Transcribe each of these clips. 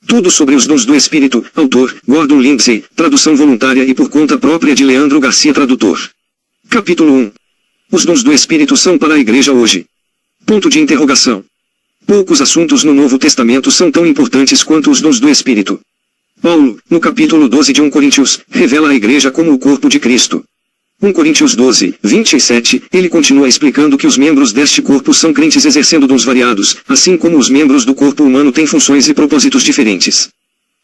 Tudo sobre os dons do Espírito, autor, Gordon Lindsay, tradução voluntária e por conta própria de Leandro Garcia, tradutor. Capítulo 1. Os dons do Espírito são para a Igreja hoje. Ponto de interrogação. Poucos assuntos no Novo Testamento são tão importantes quanto os dons do Espírito. Paulo, no capítulo 12 de 1 Coríntios, revela a Igreja como o corpo de Cristo. 1 Coríntios 12, 27, ele continua explicando que os membros deste corpo são crentes exercendo dons variados, assim como os membros do corpo humano têm funções e propósitos diferentes.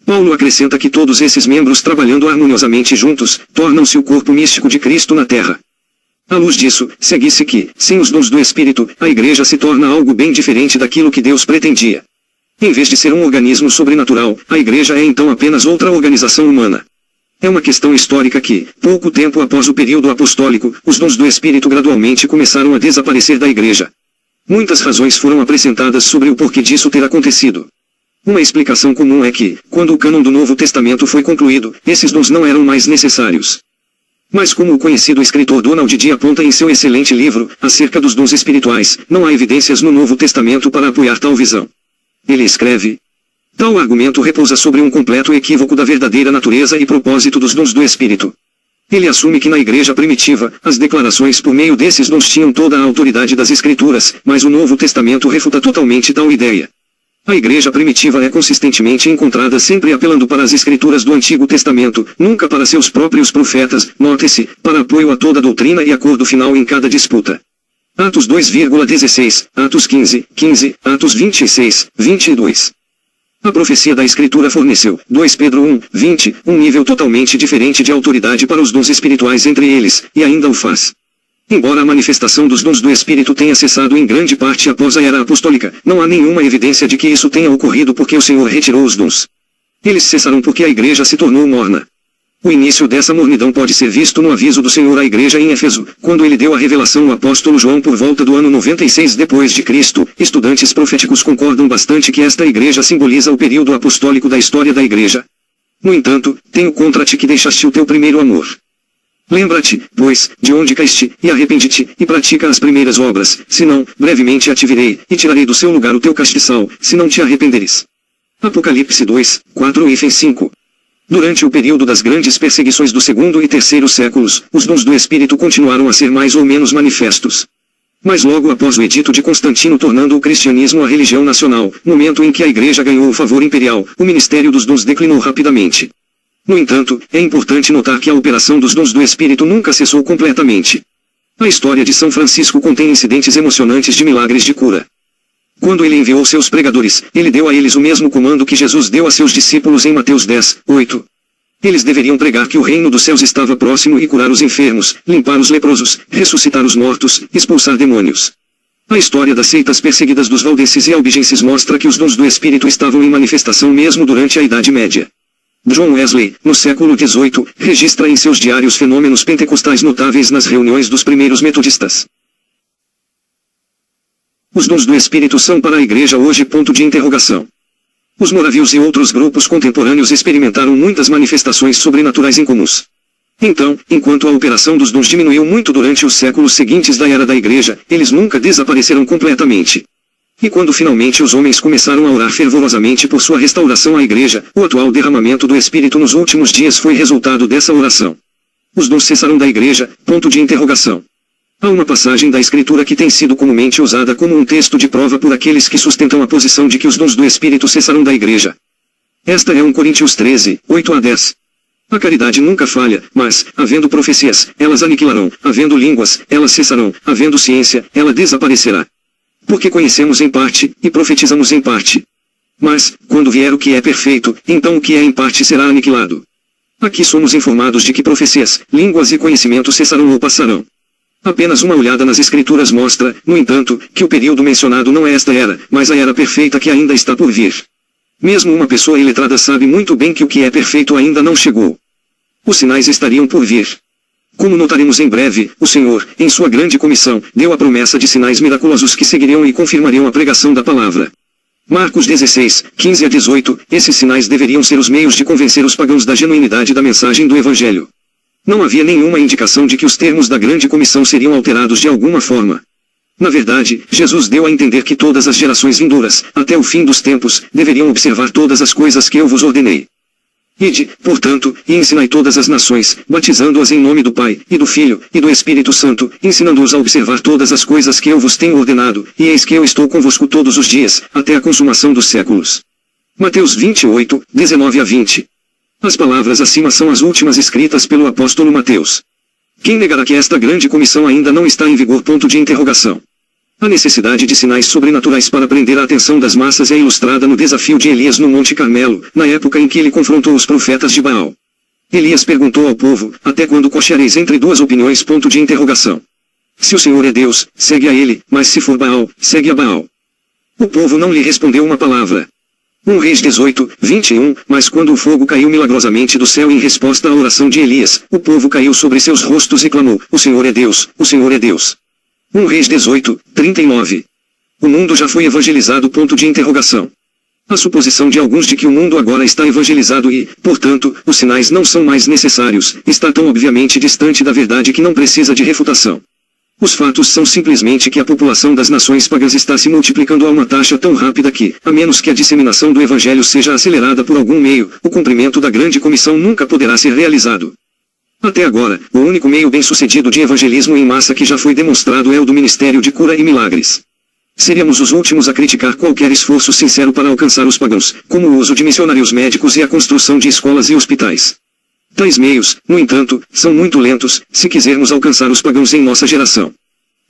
Paulo acrescenta que todos esses membros trabalhando harmoniosamente juntos, tornam-se o corpo místico de Cristo na terra. À luz disso, segue-se que, sem os dons do Espírito, a Igreja se torna algo bem diferente daquilo que Deus pretendia. Em vez de ser um organismo sobrenatural, a Igreja é então apenas outra organização humana. É uma questão histórica que, pouco tempo após o período apostólico, os dons do Espírito gradualmente começaram a desaparecer da Igreja. Muitas razões foram apresentadas sobre o porquê disso ter acontecido. Uma explicação comum é que, quando o cânon do Novo Testamento foi concluído, esses dons não eram mais necessários. Mas como o conhecido escritor Donald D. aponta em seu excelente livro, acerca dos dons espirituais, não há evidências no Novo Testamento para apoiar tal visão. Ele escreve: tal argumento repousa sobre um completo equívoco da verdadeira natureza e propósito dos dons do Espírito. Ele assume que na Igreja primitiva, as declarações por meio desses dons tinham toda a autoridade das Escrituras, mas o Novo Testamento refuta totalmente tal ideia. A Igreja primitiva é consistentemente encontrada sempre apelando para as Escrituras do Antigo Testamento, nunca para seus próprios profetas, note-se, para apoio a toda doutrina e acordo final em cada disputa. Atos 2,16, Atos 15, 15, Atos 26, 22. A profecia da Escritura forneceu, 2 Pedro 1, 20, um nível totalmente diferente de autoridade para os dons espirituais entre eles, e ainda o faz. Embora a manifestação dos dons do Espírito tenha cessado em grande parte após a era apostólica, não há nenhuma evidência de que isso tenha ocorrido porque o Senhor retirou os dons. Eles cessaram porque a Igreja se tornou morna. O início dessa mornidão pode ser visto no aviso do Senhor à Igreja em Éfeso, quando ele deu a revelação ao apóstolo João por volta do ano 96 depois de Cristo. Estudantes proféticos concordam bastante que esta Igreja simboliza o período apostólico da história da Igreja. No entanto, tenho contra ti que deixaste o teu primeiro amor. Lembra-te, pois, de onde caíste, e arrepende-te, e pratica as primeiras obras, senão, brevemente a te virei, e tirarei do seu lugar o teu castiçal, se não te arrependeres. Apocalipse 2, 4 e 5. Durante o período das grandes perseguições do segundo e terceiro séculos, os dons do Espírito continuaram a ser mais ou menos manifestos. Mas logo após o edito de Constantino tornando o cristianismo a religião nacional, momento em que a Igreja ganhou o favor imperial, o ministério dos dons declinou rapidamente. No entanto, é importante notar que a operação dos dons do Espírito nunca cessou completamente. A história de São Francisco contém incidentes emocionantes de milagres de cura. Quando ele enviou seus pregadores, ele deu a eles o mesmo comando que Jesus deu a seus discípulos em Mateus 10, 8. Eles deveriam pregar que o reino dos céus estava próximo e curar os enfermos, limpar os leprosos, ressuscitar os mortos, expulsar demônios. A história das seitas perseguidas dos valdenses e albigenses mostra que os dons do Espírito estavam em manifestação mesmo durante a Idade Média. John Wesley, no século XVIII, registra em seus diários fenômenos pentecostais notáveis nas reuniões dos primeiros metodistas. Os dons do Espírito são para a Igreja hoje? Ponto de interrogação. Os moravios e outros grupos contemporâneos experimentaram muitas manifestações sobrenaturais incomuns. Então, enquanto a operação dos dons diminuiu muito durante os séculos seguintes da era da Igreja, eles nunca desapareceram completamente. E quando finalmente os homens começaram a orar fervorosamente por sua restauração à Igreja, o atual derramamento do Espírito nos últimos dias foi resultado dessa oração. Os dons cessaram da Igreja? Ponto de interrogação. Há uma passagem da Escritura que tem sido comumente usada como um texto de prova por aqueles que sustentam a posição de que os dons do Espírito cessarão da Igreja. Esta é 1 Coríntios 13, 8 a 10. A caridade nunca falha, mas, havendo profecias, elas aniquilarão, havendo línguas, elas cessarão, havendo ciência, ela desaparecerá. Porque conhecemos em parte, e profetizamos em parte. Mas, quando vier o que é perfeito, então o que é em parte será aniquilado. Aqui somos informados de que profecias, línguas e conhecimento cessarão ou passarão. Apenas uma olhada nas Escrituras mostra, no entanto, que o período mencionado não é esta era, mas a era perfeita que ainda está por vir. Mesmo uma pessoa iletrada sabe muito bem que o que é perfeito ainda não chegou. Os sinais estariam por vir. Como notaremos em breve, o Senhor, em sua grande comissão, deu a promessa de sinais miraculosos que seguiriam e confirmariam a pregação da palavra. Marcos 16, 15 a 18, esses sinais deveriam ser os meios de convencer os pagãos da genuinidade da mensagem do Evangelho. Não havia nenhuma indicação de que os termos da grande comissão seriam alterados de alguma forma. Na verdade, Jesus deu a entender que todas as gerações vindouras, até o fim dos tempos, deveriam observar todas as coisas que eu vos ordenei. Ide, portanto, e ensinai todas as nações, batizando-as em nome do Pai, e do Filho, e do Espírito Santo, ensinando-os a observar todas as coisas que eu vos tenho ordenado, e eis que eu estou convosco todos os dias, até a consumação dos séculos. Mateus 28, 19-20. As palavras acima são as últimas escritas pelo apóstolo Mateus. Quem negará que esta grande comissão ainda não está em vigor? Ponto de interrogação. A necessidade de sinais sobrenaturais para prender a atenção das massas é ilustrada no desafio de Elias no Monte Carmelo, na época em que ele confrontou os profetas de Baal. Elias perguntou ao povo, até quando cocheareis entre duas opiniões? Ponto de interrogação. Se o Senhor é Deus, segue a ele, mas se for Baal, segue a Baal. O povo não lhe respondeu uma palavra. 1 Reis 18, 21, mas quando o fogo caiu milagrosamente do céu em resposta à oração de Elias, o povo caiu sobre seus rostos e clamou, o Senhor é Deus, o Senhor é Deus. 1 Reis 18, 39. O mundo já foi evangelizado? Ponto de interrogação. A suposição de alguns de que o mundo agora está evangelizado e, portanto, os sinais não são mais necessários, está tão obviamente distante da verdade que não precisa de refutação. Os fatos são simplesmente que a população das nações pagãs está se multiplicando a uma taxa tão rápida que, a menos que a disseminação do evangelho seja acelerada por algum meio, o cumprimento da grande comissão nunca poderá ser realizado. Até agora, o único meio bem-sucedido de evangelismo em massa que já foi demonstrado é o do ministério de cura e milagres. Seríamos os últimos a criticar qualquer esforço sincero para alcançar os pagãos, como o uso de missionários médicos e a construção de escolas e hospitais. Tais meios, no entanto, são muito lentos, se quisermos alcançar os pagãos em nossa geração.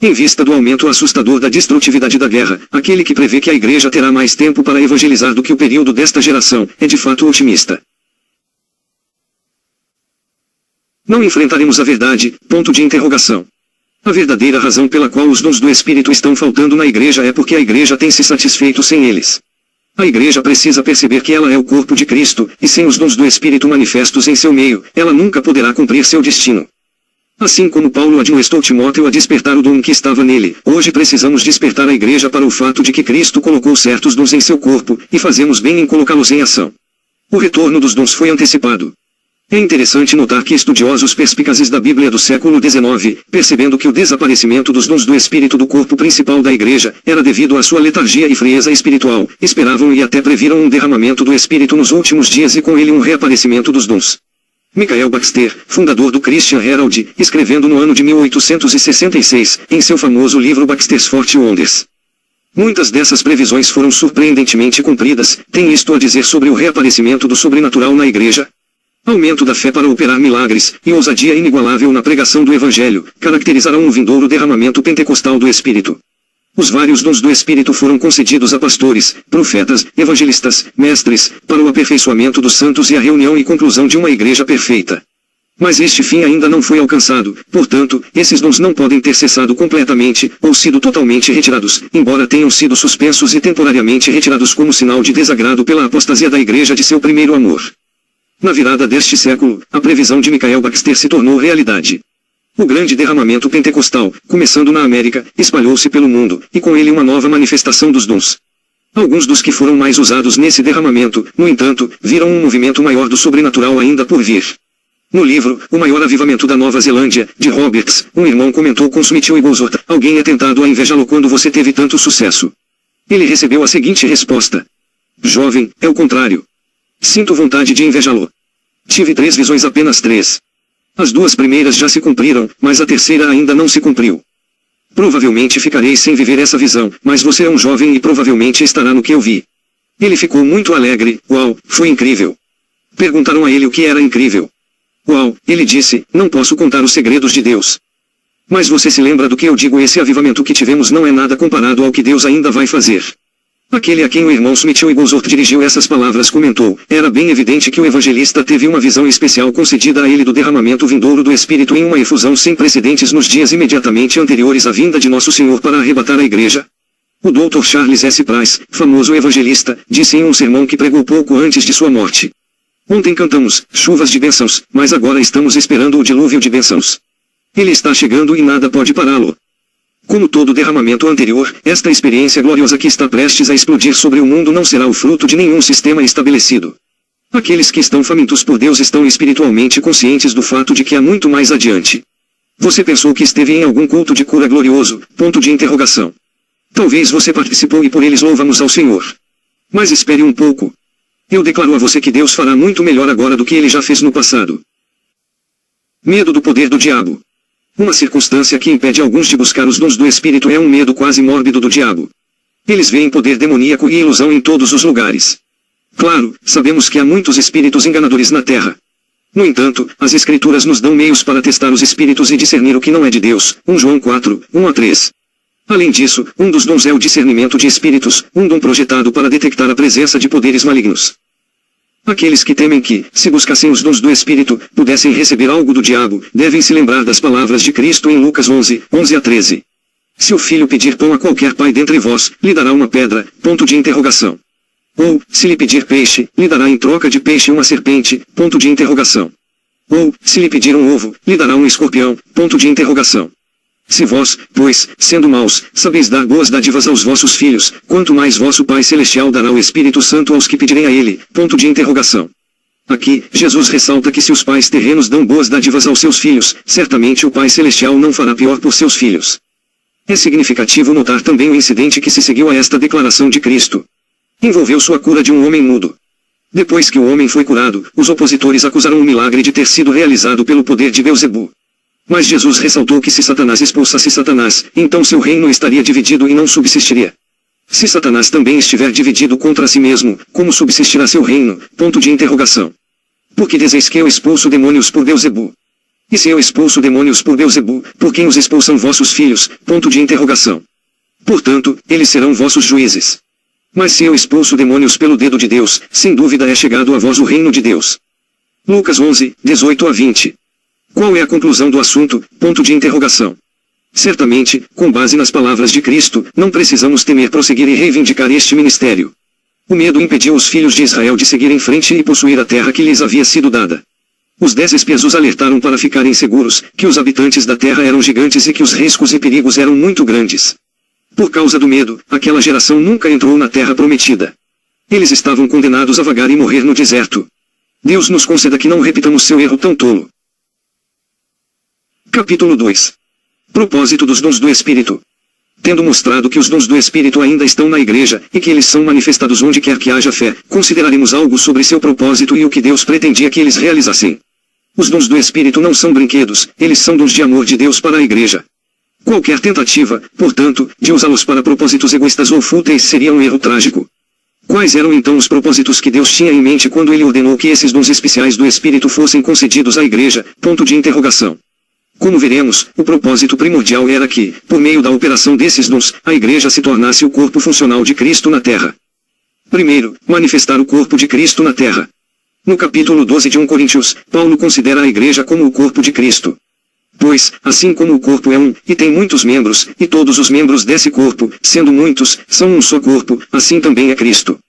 Em vista do aumento assustador da destrutividade da guerra, aquele que prevê que a igreja terá mais tempo para evangelizar do que o período desta geração, é de fato otimista. Não enfrentaremos a verdade? Ponto de interrogação. A verdadeira razão pela qual os dons do Espírito estão faltando na igreja é porque a igreja tem se satisfeito sem eles. A igreja precisa perceber que ela é o corpo de Cristo, e sem os dons do Espírito manifestos em seu meio, ela nunca poderá cumprir seu destino. Assim como Paulo admoestou Timóteo a despertar o dom que estava nele, hoje precisamos despertar a igreja para o fato de que Cristo colocou certos dons em seu corpo, e fazemos bem em colocá-los em ação. O retorno dos dons foi antecipado. É interessante notar que estudiosos perspicazes da Bíblia do século XIX, percebendo que o desaparecimento dos dons do Espírito do corpo principal da igreja, era devido à sua letargia e frieza espiritual, esperavam e até previram um derramamento do Espírito nos últimos dias e com ele um reaparecimento dos dons. Michael Baxter, fundador do Christian Herald, escrevendo no ano de 1866, em seu famoso livro Baxter's 40 Wonders. Muitas dessas previsões foram surpreendentemente cumpridas. Tem isto a dizer sobre o reaparecimento do sobrenatural na igreja? Aumento da fé para operar milagres, e ousadia inigualável na pregação do Evangelho, caracterizarão um vindouro derramamento pentecostal do Espírito. Os vários dons do Espírito foram concedidos a pastores, profetas, evangelistas, mestres, para o aperfeiçoamento dos santos e a reunião e conclusão de uma igreja perfeita. Mas este fim ainda não foi alcançado, portanto, esses dons não podem ter cessado completamente, ou sido totalmente retirados, embora tenham sido suspensos e temporariamente retirados como sinal de desagrado pela apostasia da igreja de seu primeiro amor. Na virada deste século, a previsão de Michael Baxter se tornou realidade. O grande derramamento pentecostal, começando na América, espalhou-se pelo mundo, e com ele uma nova manifestação dos dons. Alguns dos que foram mais usados nesse derramamento, no entanto, viram um movimento maior do sobrenatural ainda por vir. No livro, O Maior Avivamento da Nova Zelândia, de Roberts, um irmão comentou com Smith e Goldsworth, alguém é tentado a invejá-lo quando você teve tanto sucesso. Ele recebeu a seguinte resposta. Jovem, é o contrário. Sinto vontade de invejá-lo. Tive 3 visões, apenas 3. As 2 primeiras já se cumpriram, mas a terceira ainda não se cumpriu. Provavelmente ficarei sem viver essa visão, mas você é um jovem e provavelmente estará no que eu vi. Ele ficou muito alegre. Uau, foi incrível. Perguntaram a ele o que era incrível. Uau, ele disse, não posso contar os segredos de Deus. Mas você se lembra do que eu digo, esse avivamento que tivemos não é nada comparado ao que Deus ainda vai fazer. Aquele a quem o irmão Smith e Goldsworth dirigiu essas palavras comentou, era bem evidente que o evangelista teve uma visão especial concedida a ele do derramamento vindouro do Espírito em uma efusão sem precedentes nos dias imediatamente anteriores à vinda de Nosso Senhor para arrebatar a igreja. O Dr. Charles S. Price, famoso evangelista, disse em um sermão que pregou pouco antes de sua morte. Ontem cantamos, chuvas de bênçãos, mas agora estamos esperando o dilúvio de bênçãos. Ele está chegando e nada pode pará-lo. Como todo derramamento anterior, esta experiência gloriosa que está prestes a explodir sobre o mundo não será o fruto de nenhum sistema estabelecido. Aqueles que estão famintos por Deus estão espiritualmente conscientes do fato de que há muito mais adiante. Você pensou que esteve em algum culto de cura glorioso? Ponto de interrogação. Talvez você participou e por eles louvamos ao Senhor. Mas espere um pouco. Eu declaro a você que Deus fará muito melhor agora do que ele já fez no passado. Medo do poder do diabo. Uma circunstância que impede alguns de buscar os dons do Espírito é um medo quase mórbido do diabo. Eles veem poder demoníaco e ilusão em todos os lugares. Claro, sabemos que há muitos espíritos enganadores na Terra. No entanto, as Escrituras nos dão meios para testar os espíritos e discernir o que não é de Deus. 1 João 4, 1-3. Além disso, um dos dons é o discernimento de espíritos, um dom projetado para detectar a presença de poderes malignos. Aqueles que temem que, se buscassem os dons do Espírito, pudessem receber algo do diabo, devem se lembrar das palavras de Cristo em Lucas 11, 11-13. Se o filho pedir pão a qualquer pai dentre vós, lhe dará uma pedra, ponto de interrogação. Ou, se lhe pedir peixe, lhe dará em troca de peixe uma serpente, ponto de interrogação. Ou, se lhe pedir um ovo, lhe dará um escorpião, ponto de interrogação. Se vós, pois, sendo maus, sabeis dar boas dádivas aos vossos filhos, quanto mais vosso Pai Celestial dará o Espírito Santo aos que pedirem a ele, ponto de interrogação. Aqui, Jesus ressalta que se os pais terrenos dão boas dádivas aos seus filhos, certamente o Pai Celestial não fará pior por seus filhos. É significativo notar também o incidente que se seguiu a esta declaração de Cristo. Envolveu sua cura de um homem mudo. Depois que o homem foi curado, os opositores acusaram o milagre de ter sido realizado pelo poder de Beelzebu. Mas Jesus ressaltou que se Satanás expulsasse Satanás, então seu reino estaria dividido e não subsistiria. Se Satanás também estiver dividido contra si mesmo, como subsistirá seu reino? Ponto de interrogação. Porque dizeis que eu expulso demônios por Beelzebu? E se eu expulso demônios por Beelzebu, por quem os expulsam vossos filhos? Ponto de interrogação. Portanto, eles serão vossos juízes. Mas se eu expulso demônios pelo dedo de Deus, sem dúvida é chegado a vós o reino de Deus. Lucas 11, 18-20. Qual é a conclusão do assunto? Ponto de interrogação. Certamente, com base nas palavras de Cristo, não precisamos temer prosseguir e reivindicar este ministério. O medo impediu os filhos de Israel de seguir em frente e possuir a terra que lhes havia sido dada. Os 10 espias os alertaram para ficarem seguros, que os habitantes da terra eram gigantes e que os riscos e perigos eram muito grandes. Por causa do medo, aquela geração nunca entrou na terra prometida. Eles estavam condenados a vagar e morrer no deserto. Deus nos conceda que não repitamos seu erro tão tolo. Capítulo 2. Propósito dos dons do Espírito. Tendo mostrado que os dons do Espírito ainda estão na igreja, e que eles são manifestados onde quer que haja fé, consideraremos algo sobre seu propósito e o que Deus pretendia que eles realizassem. Os dons do Espírito não são brinquedos, eles são dons de amor de Deus para a igreja. Qualquer tentativa, portanto, de usá-los para propósitos egoístas ou fúteis seria um erro trágico. Quais eram então os propósitos que Deus tinha em mente quando ele ordenou que esses dons especiais do Espírito fossem concedidos à igreja? Ponto de interrogação. Como veremos, o propósito primordial era que, por meio da operação desses dons, a igreja se tornasse o corpo funcional de Cristo na terra. Primeiro, manifestar o corpo de Cristo na terra. No capítulo 12 de 1 Coríntios, Paulo considera a igreja como o corpo de Cristo. Pois, assim como o corpo é um, e tem muitos membros, e todos os membros desse corpo, sendo muitos, são um só corpo, assim também é Cristo.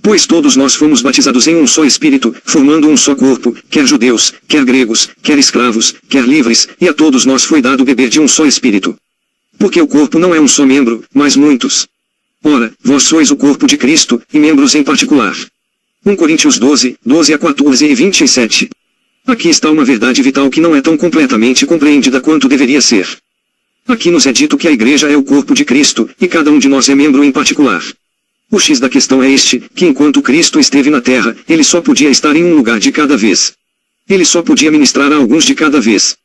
Pois todos nós fomos batizados em um só Espírito, formando um só corpo, quer judeus, quer gregos, quer escravos, quer livres, e a todos nós foi dado beber de um só Espírito. Porque o corpo não é um só membro, mas muitos. Ora, vós sois o corpo de Cristo, e membros em particular. 1 Coríntios 12, 12-14 e 27. Aqui está uma verdade vital que não é tão completamente compreendida quanto deveria ser. Aqui nos é dito que a igreja é o corpo de Cristo, e cada um de nós é membro em particular. O X da questão é este, que enquanto Cristo esteve na terra, ele só podia estar em um lugar de cada vez. Ele só podia ministrar a alguns de cada vez.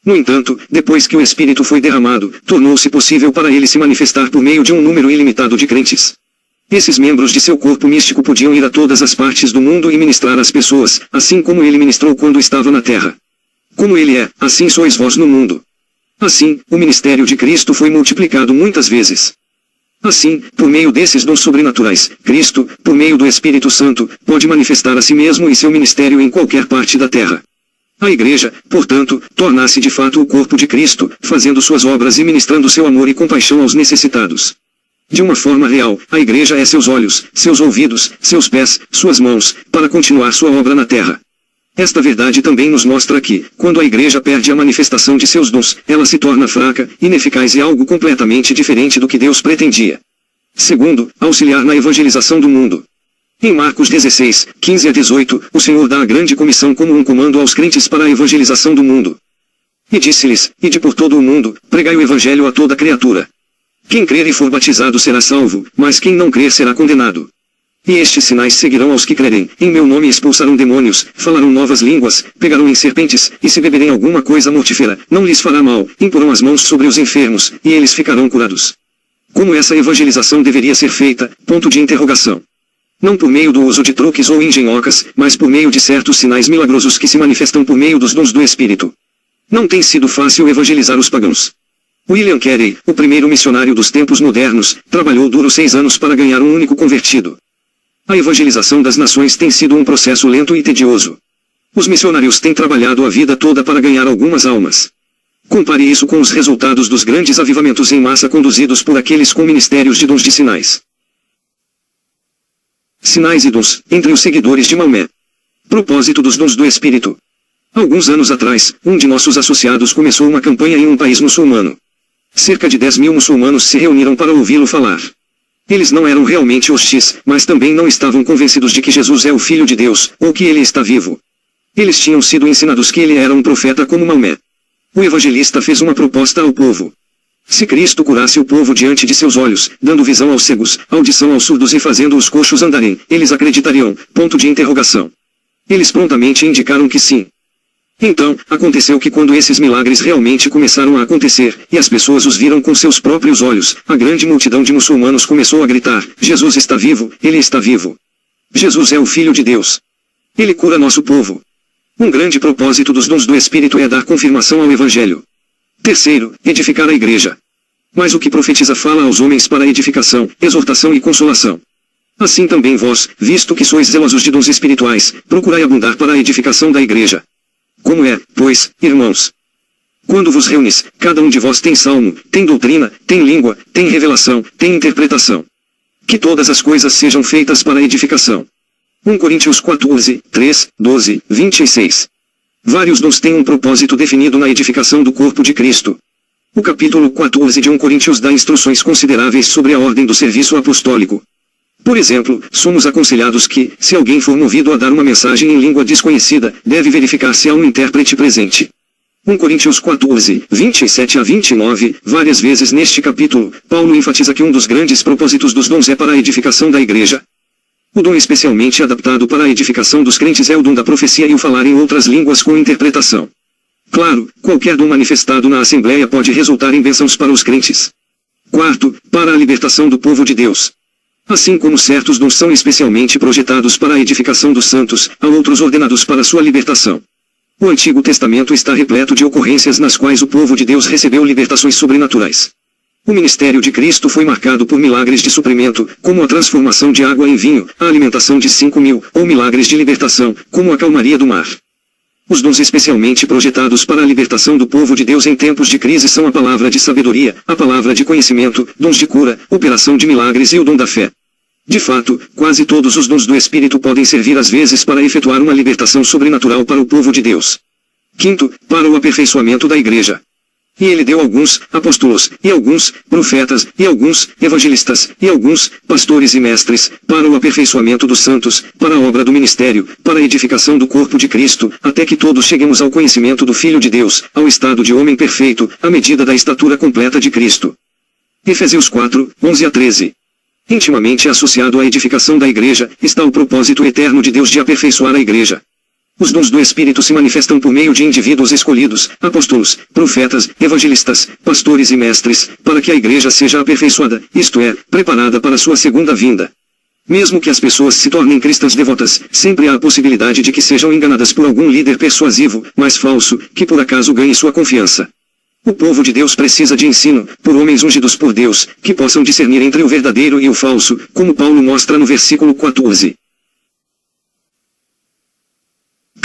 No entanto, depois que o Espírito foi derramado, tornou-se possível para ele se manifestar por meio de um número ilimitado de crentes. Esses membros de seu corpo místico podiam ir a todas as partes do mundo e ministrar às pessoas, assim como ele ministrou quando estava na terra. Como ele é, assim sois vós no mundo. Assim, o ministério de Cristo foi multiplicado muitas vezes. Assim, por meio desses dons sobrenaturais, Cristo, por meio do Espírito Santo, pode manifestar a si mesmo e seu ministério em qualquer parte da terra. A igreja, portanto, torna-se de fato o corpo de Cristo, fazendo suas obras e ministrando seu amor e compaixão aos necessitados. De uma forma real, a igreja é seus olhos, seus ouvidos, seus pés, suas mãos, para continuar sua obra na terra. Esta verdade também nos mostra que, quando a igreja perde a manifestação de seus dons, ela se torna fraca, ineficaz e algo completamente diferente do que Deus pretendia. Segundo, auxiliar na evangelização do mundo. Em Marcos 16, 15-18, o Senhor dá a grande comissão como um comando aos crentes para a evangelização do mundo. E disse-lhes, ide por todo o mundo, pregai o evangelho a toda criatura. Quem crer e for batizado será salvo, mas quem não crer será condenado. E estes sinais seguirão aos que crerem, em meu nome expulsarão demônios, falarão novas línguas, pegarão em serpentes, e se beberem alguma coisa mortífera, não lhes fará mal, imporão as mãos sobre os enfermos, e eles ficarão curados. Como essa evangelização deveria ser feita? Ponto de interrogação. Não por meio do uso de truques ou engenhocas, mas por meio de certos sinais milagrosos que se manifestam por meio dos dons do Espírito. Não tem sido fácil evangelizar os pagãos. William Carey, o primeiro missionário dos tempos modernos, trabalhou duro 6 anos para ganhar um único convertido. A evangelização das nações tem sido um processo lento e tedioso. Os missionários têm trabalhado a vida toda para ganhar algumas almas. Compare isso com os resultados dos grandes avivamentos em massa conduzidos por aqueles com ministérios de dons de sinais. Sinais e dons, entre os seguidores de Maomé. Propósito dos dons do Espírito. Alguns anos atrás, um de nossos associados começou uma campanha em um país muçulmano. Cerca de 10.000 muçulmanos se reuniram para ouvi-lo falar. Eles não eram realmente hostis, mas também não estavam convencidos de que Jesus é o Filho de Deus, ou que ele está vivo. Eles tinham sido ensinados que ele era um profeta como Maomé. O evangelista fez uma proposta ao povo. Se Cristo curasse o povo diante de seus olhos, dando visão aos cegos, audição aos surdos e fazendo os coxos andarem, eles acreditariam? Ponto de interrogação. Eles prontamente indicaram que sim. Então, aconteceu que quando esses milagres realmente começaram a acontecer, e as pessoas os viram com seus próprios olhos, a grande multidão de muçulmanos começou a gritar, Jesus está vivo, ele está vivo. Jesus é o Filho de Deus. Ele cura nosso povo. Um grande propósito dos dons do Espírito é dar confirmação ao Evangelho. Terceiro, edificar a igreja. Mas o que profetiza fala aos homens para edificação, exortação e consolação. Assim também vós, visto que sois zelosos de dons espirituais, procurai abundar para a edificação da igreja. Como é, pois, irmãos? Quando vos reunis, cada um de vós tem salmo, tem doutrina, tem língua, tem revelação, tem interpretação. Que todas as coisas sejam feitas para a edificação. 1 Coríntios 14, 3, 12, 26. Vários dons têm um propósito definido na edificação do corpo de Cristo. O capítulo 14 de 1 Coríntios dá instruções consideráveis sobre a ordem do serviço apostólico. Por exemplo, somos aconselhados que, se alguém for movido a dar uma mensagem em língua desconhecida, deve verificar se há um intérprete presente. 1 Coríntios 14, 27 a 29, várias vezes neste capítulo, Paulo enfatiza que um dos grandes propósitos dos dons é para a edificação da igreja. O dom especialmente adaptado para a edificação dos crentes é o dom da profecia e o falar em outras línguas com interpretação. Claro, qualquer dom manifestado na Assembleia pode resultar em bênçãos para os crentes. Quarto, para a libertação do povo de Deus. Assim como certos dons são especialmente projetados para a edificação dos santos, há outros ordenados para sua libertação. O Antigo Testamento está repleto de ocorrências nas quais o povo de Deus recebeu libertações sobrenaturais. O ministério de Cristo foi marcado por milagres de suprimento, como a transformação de água em vinho, a alimentação de 5.000, ou milagres de libertação, como a calmaria do mar. Os dons especialmente projetados para a libertação do povo de Deus em tempos de crise são a palavra de sabedoria, a palavra de conhecimento, dons de cura, operação de milagres e o dom da fé. De fato, quase todos os dons do Espírito podem servir às vezes para efetuar uma libertação sobrenatural para o povo de Deus. Quinto, para o aperfeiçoamento da igreja. E ele deu alguns, apóstolos, e alguns, profetas, e alguns, evangelistas, e alguns, pastores e mestres, para o aperfeiçoamento dos santos, para a obra do ministério, para a edificação do corpo de Cristo, até que todos cheguemos ao conhecimento do Filho de Deus, ao estado de homem perfeito, à medida da estatura completa de Cristo. Efésios 4, 11 a 13. Intimamente associado à edificação da igreja, está o propósito eterno de Deus de aperfeiçoar a igreja. Os dons do Espírito se manifestam por meio de indivíduos escolhidos, apóstolos, profetas, evangelistas, pastores e mestres, para que a igreja seja aperfeiçoada, isto é, preparada para sua segunda vinda. Mesmo que as pessoas se tornem cristãs devotas, sempre há a possibilidade de que sejam enganadas por algum líder persuasivo, mas falso, que por acaso ganhe sua confiança. O povo de Deus precisa de ensino, por homens ungidos por Deus, que possam discernir entre o verdadeiro e o falso, como Paulo mostra no versículo 14.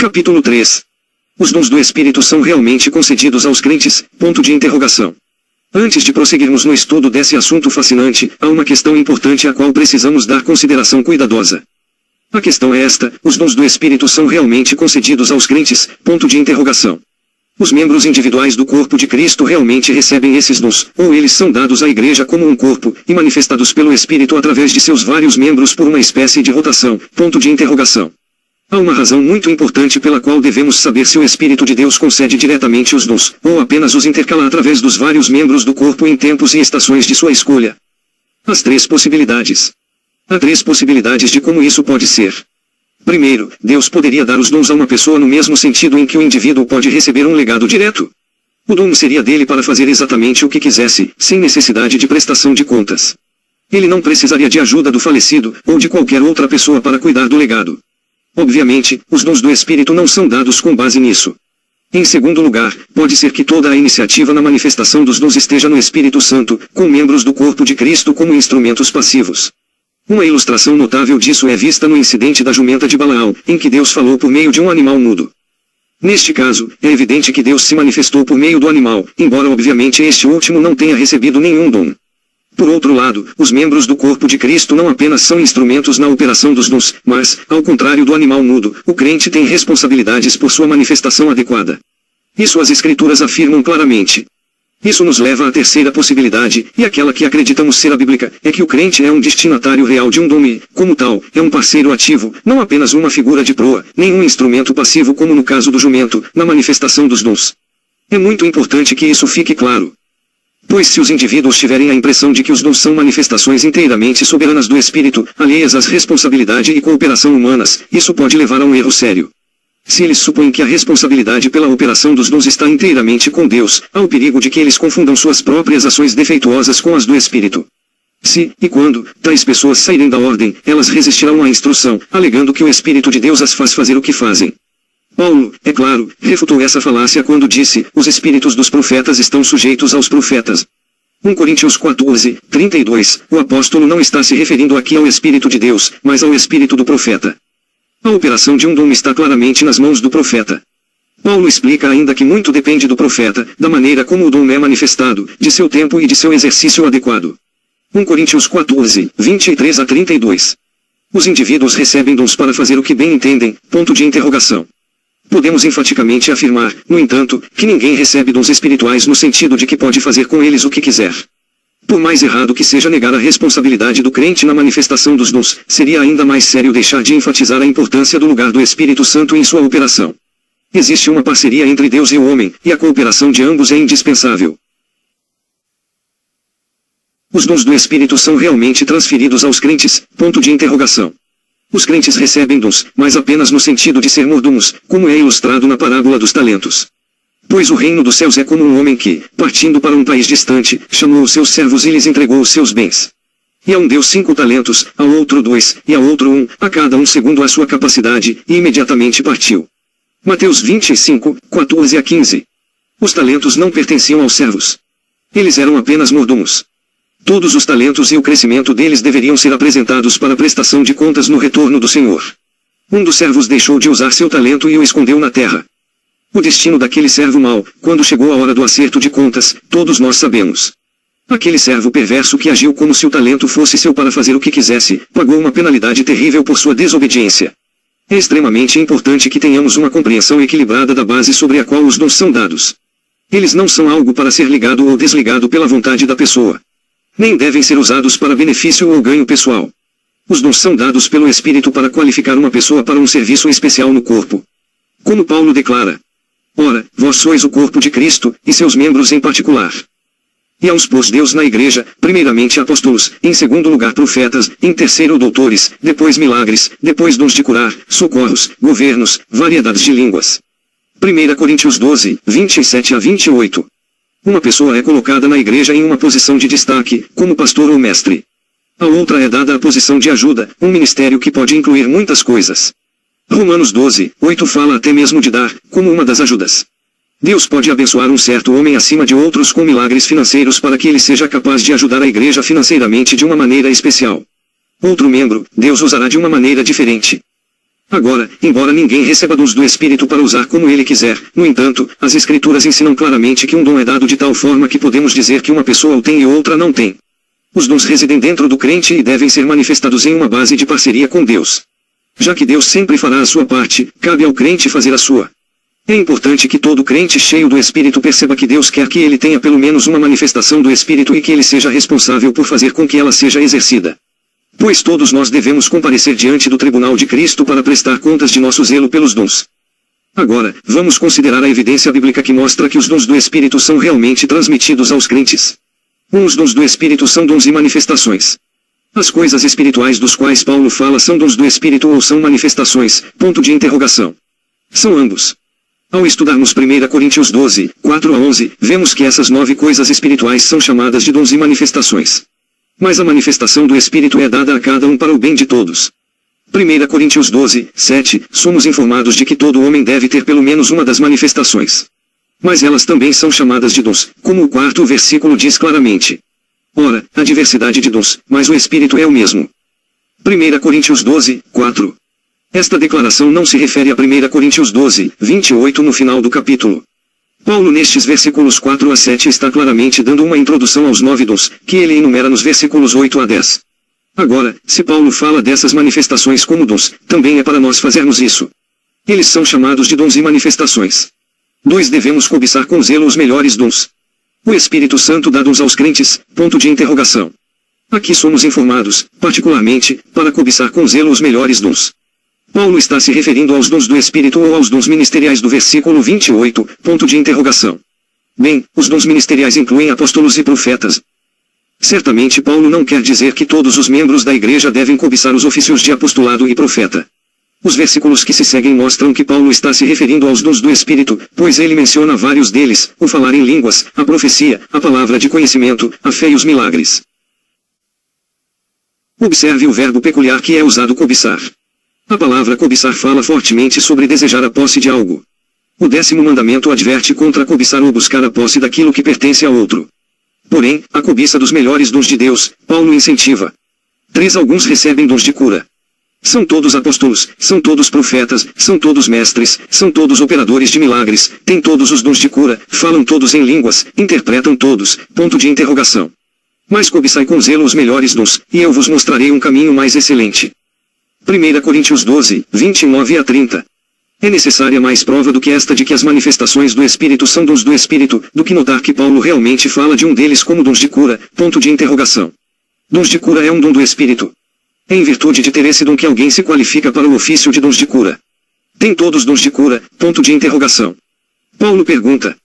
Capítulo 3. Os dons do Espírito são realmente concedidos aos crentes? Ponto de interrogação. Antes de prosseguirmos no estudo desse assunto fascinante, há uma questão importante à qual precisamos dar consideração cuidadosa. A questão é esta: os dons do Espírito são realmente concedidos aos crentes? Ponto de interrogação. Os membros individuais do corpo de Cristo realmente recebem esses dons, ou eles são dados à igreja como um corpo, e manifestados pelo Espírito através de seus vários membros por uma espécie de rotação? Ponto de interrogação. Há uma razão muito importante pela qual devemos saber se o Espírito de Deus concede diretamente os dons, ou apenas os intercala através dos vários membros do corpo em tempos e estações de sua escolha. As três possibilidades. Há três possibilidades de como isso pode ser. Primeiro, Deus poderia dar os dons a uma pessoa no mesmo sentido em que o indivíduo pode receber um legado direto. O dom seria dele para fazer exatamente o que quisesse, sem necessidade de prestação de contas. Ele não precisaria de ajuda do falecido, ou de qualquer outra pessoa para cuidar do legado. Obviamente, os dons do Espírito não são dados com base nisso. Em segundo lugar, pode ser que toda a iniciativa na manifestação dos dons esteja no Espírito Santo, com membros do corpo de Cristo como instrumentos passivos. Uma ilustração notável disso é vista no incidente da jumenta de Balaão, em que Deus falou por meio de um animal mudo. Neste caso, é evidente que Deus se manifestou por meio do animal, embora obviamente este último não tenha recebido nenhum dom. Por outro lado, os membros do corpo de Cristo não apenas são instrumentos na operação dos dons, mas, ao contrário do animal mudo, o crente tem responsabilidades por sua manifestação adequada. Isso as Escrituras afirmam claramente. Isso nos leva à terceira possibilidade, e aquela que acreditamos ser a bíblica, é que o crente é um destinatário real de um dom e, como tal, é um parceiro ativo, não apenas uma figura de proa, nem um instrumento passivo como no caso do jumento, na manifestação dos dons. É muito importante que isso fique claro. Pois se os indivíduos tiverem a impressão de que os dons são manifestações inteiramente soberanas do Espírito, alheias às responsabilidade e cooperação humanas, isso pode levar a um erro sério. Se eles supõem que a responsabilidade pela operação dos dons está inteiramente com Deus, há o perigo de que eles confundam suas próprias ações defeituosas com as do Espírito. Se, e quando, tais pessoas saírem da ordem, elas resistirão à instrução, alegando que o Espírito de Deus as faz fazer o que fazem. Paulo, é claro, refutou essa falácia quando disse, os espíritos dos profetas estão sujeitos aos profetas. 1 Coríntios 14, 32, o apóstolo não está se referindo aqui ao Espírito de Deus, mas ao Espírito do profeta. A operação de um dom está claramente nas mãos do profeta. Paulo explica ainda que muito depende do profeta, da maneira como o dom é manifestado, de seu tempo e de seu exercício adequado. 1 Coríntios 14, 23 a 32. Os indivíduos recebem dons para fazer o que bem entendem, ponto de interrogação. Podemos enfaticamente afirmar, no entanto, que ninguém recebe dons espirituais no sentido de que pode fazer com eles o que quiser. Por mais errado que seja negar a responsabilidade do crente na manifestação dos dons, seria ainda mais sério deixar de enfatizar a importância do lugar do Espírito Santo em sua operação. Existe uma parceria entre Deus e o homem, e a cooperação de ambos é indispensável. Os dons do Espírito são realmente transferidos aos crentes, ponto de interrogação. Os crentes recebem dons, mas apenas no sentido de ser mordomos, como é ilustrado na parábola dos talentos. Pois o reino dos céus é como um homem que, partindo para um país distante, chamou os seus servos e lhes entregou os seus bens. E a um deu 5 talentos, ao outro 2, e a outro 1, a cada um segundo a sua capacidade, e imediatamente partiu. Mateus 25, 14 a 15. Os talentos não pertenciam aos servos. Eles eram apenas mordomos. Todos os talentos e o crescimento deles deveriam ser apresentados para prestação de contas no retorno do Senhor. Um dos servos deixou de usar seu talento e o escondeu na terra. O destino daquele servo mau, quando chegou a hora do acerto de contas, todos nós sabemos. Aquele servo perverso que agiu como se o talento fosse seu para fazer o que quisesse, pagou uma penalidade terrível por sua desobediência. É extremamente importante que tenhamos uma compreensão equilibrada da base sobre a qual os dons são dados. Eles não são algo para ser ligado ou desligado pela vontade da pessoa. Nem devem ser usados para benefício ou ganho pessoal. Os dons são dados pelo Espírito para qualificar uma pessoa para um serviço especial no corpo. Como Paulo declara: ora, vós sois o corpo de Cristo, e seus membros em particular. E aos pôs Deus na igreja, primeiramente apóstolos, em segundo lugar profetas, em terceiro doutores, depois milagres, depois dons de curar, socorros, governos, variedades de línguas. 1 Coríntios 12, 27 a 28. Uma pessoa é colocada na igreja em uma posição de destaque, como pastor ou mestre. A outra é dada a posição de ajuda, um ministério que pode incluir muitas coisas. Romanos 12, 8 fala até mesmo de dar, como uma das ajudas. Deus pode abençoar um certo homem acima de outros com milagres financeiros para que ele seja capaz de ajudar a igreja financeiramente de uma maneira especial. Outro membro, Deus usará de uma maneira diferente. Agora, embora ninguém receba dons do Espírito para usar como ele quiser, no entanto, as Escrituras ensinam claramente que um dom é dado de tal forma que podemos dizer que uma pessoa o tem e outra não tem. Os dons residem dentro do crente e devem ser manifestados em uma base de parceria com Deus. Já que Deus sempre fará a sua parte, cabe ao crente fazer a sua. É importante que todo crente cheio do Espírito perceba que Deus quer que ele tenha pelo menos uma manifestação do Espírito e que ele seja responsável por fazer com que ela seja exercida. Pois todos nós devemos comparecer diante do tribunal de Cristo para prestar contas de nosso zelo pelos dons. Agora, vamos considerar a evidência bíblica que mostra que os dons do Espírito são realmente transmitidos aos crentes. Os dons do Espírito são dons e manifestações. As coisas espirituais dos quais Paulo fala são dons do Espírito ou são manifestações? Ponto de interrogação. São ambos. Ao estudarmos 1 Coríntios 12, 4 a 11, vemos que essas 9 coisas espirituais são chamadas de dons e manifestações. Mas a manifestação do Espírito é dada a cada um para o bem de todos. 1 Coríntios 12, 7, somos informados de que todo homem deve ter pelo menos uma das manifestações. Mas elas também são chamadas de dons, como o 4º versículo diz claramente. Ora, há diversidade de dons, mas o Espírito é o mesmo. 1 Coríntios 12, 4. Esta declaração não se refere a 1 Coríntios 12, 28 no final do capítulo. Paulo nestes versículos 4 a 7 está claramente dando uma introdução aos 9 dons, que ele enumera nos versículos 8 a 10. Agora, se Paulo fala dessas manifestações como dons, também é para nós fazermos isso. Eles são chamados de dons e manifestações. 2. Devemos cobiçar com zelo os melhores dons. O Espírito Santo dá dons aos crentes? Ponto de interrogação. Aqui somos informados, particularmente, para cobiçar com zelo os melhores dons. Paulo está se referindo aos dons do Espírito ou aos dons ministeriais do versículo 28, ponto de interrogação. Bem, os dons ministeriais incluem apóstolos e profetas. Certamente Paulo não quer dizer que todos os membros da igreja devem cobiçar os ofícios de apostolado e profeta. Os versículos que se seguem mostram que Paulo está se referindo aos dons do Espírito, pois ele menciona vários deles, o falar em línguas, a profecia, a palavra de conhecimento, a fé e os milagres. Observe o verbo peculiar que é usado cobiçar. A palavra cobiçar fala fortemente sobre desejar a posse de algo. O 10º mandamento adverte contra cobiçar ou buscar a posse daquilo que pertence a outro. Porém, a cobiça dos melhores dons de Deus, Paulo incentiva. 3. Alguns recebem dons de cura. São todos apóstolos, são todos profetas, são todos mestres, são todos operadores de milagres, têm todos os dons de cura, falam todos em línguas, interpretam todos, ponto de interrogação. Mas cobiçai com zelo os melhores dons, e eu vos mostrarei um caminho mais excelente. 1 Coríntios 12, 29 a 30. É necessária mais prova do que esta de que as manifestações do Espírito são dons do Espírito, do que notar que Paulo realmente fala de um deles como dons de cura, ponto de interrogação. Dons de cura é um dom do Espírito. É em virtude de ter esse dom que alguém se qualifica para o ofício de dons de cura. Tem todos dons de cura, ponto de interrogação. Paulo pergunta.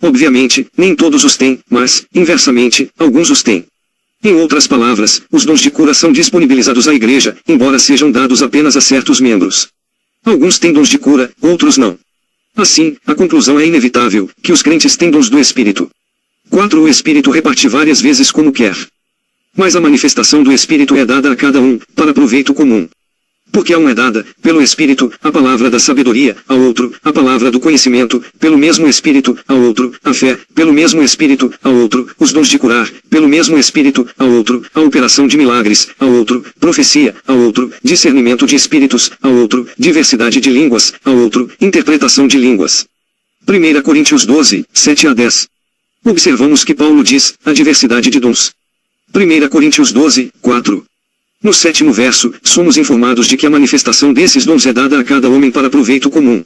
Obviamente, nem todos os têm, mas, inversamente, alguns os têm. Em outras palavras, os dons de cura são disponibilizados à igreja, embora sejam dados apenas a certos membros. Alguns têm dons de cura, outros não. Assim, a conclusão é inevitável, que os crentes têm dons do Espírito. 4. O Espírito reparte várias vezes como quer. Mas a manifestação do Espírito é dada a cada um, para proveito comum. Porque a um é dada, pelo Espírito, a palavra da sabedoria, a outro, a palavra do conhecimento, pelo mesmo Espírito, a outro, a fé, pelo mesmo Espírito, a outro, os dons de curar, pelo mesmo Espírito, a outro, a operação de milagres, a outro, profecia, a outro, discernimento de espíritos, a outro, diversidade de línguas, a outro, interpretação de línguas. 1 Coríntios 12, 7 a 10. Observamos que Paulo diz, a diversidade de dons. 1 Coríntios 12, 4. No 7º verso, somos informados de que a manifestação desses dons é dada a cada homem para proveito comum.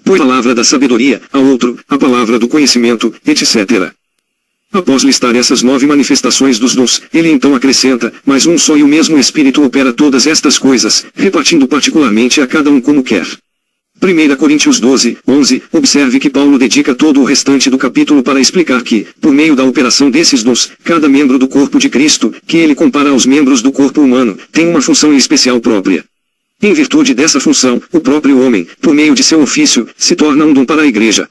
Pois a palavra da sabedoria, a outro, a palavra do conhecimento, etc. Após listar essas 9 manifestações dos dons, ele então acrescenta, mas um só e o mesmo Espírito opera todas estas coisas, repartindo particularmente a cada um como quer. 1 Coríntios 12, 11, observe que Paulo dedica todo o restante do capítulo para explicar que, por meio da operação desses dons, cada membro do corpo de Cristo, que ele compara aos membros do corpo humano, tem uma função especial própria. Em virtude dessa função, o próprio homem, por meio de seu ofício, se torna um dom para a igreja.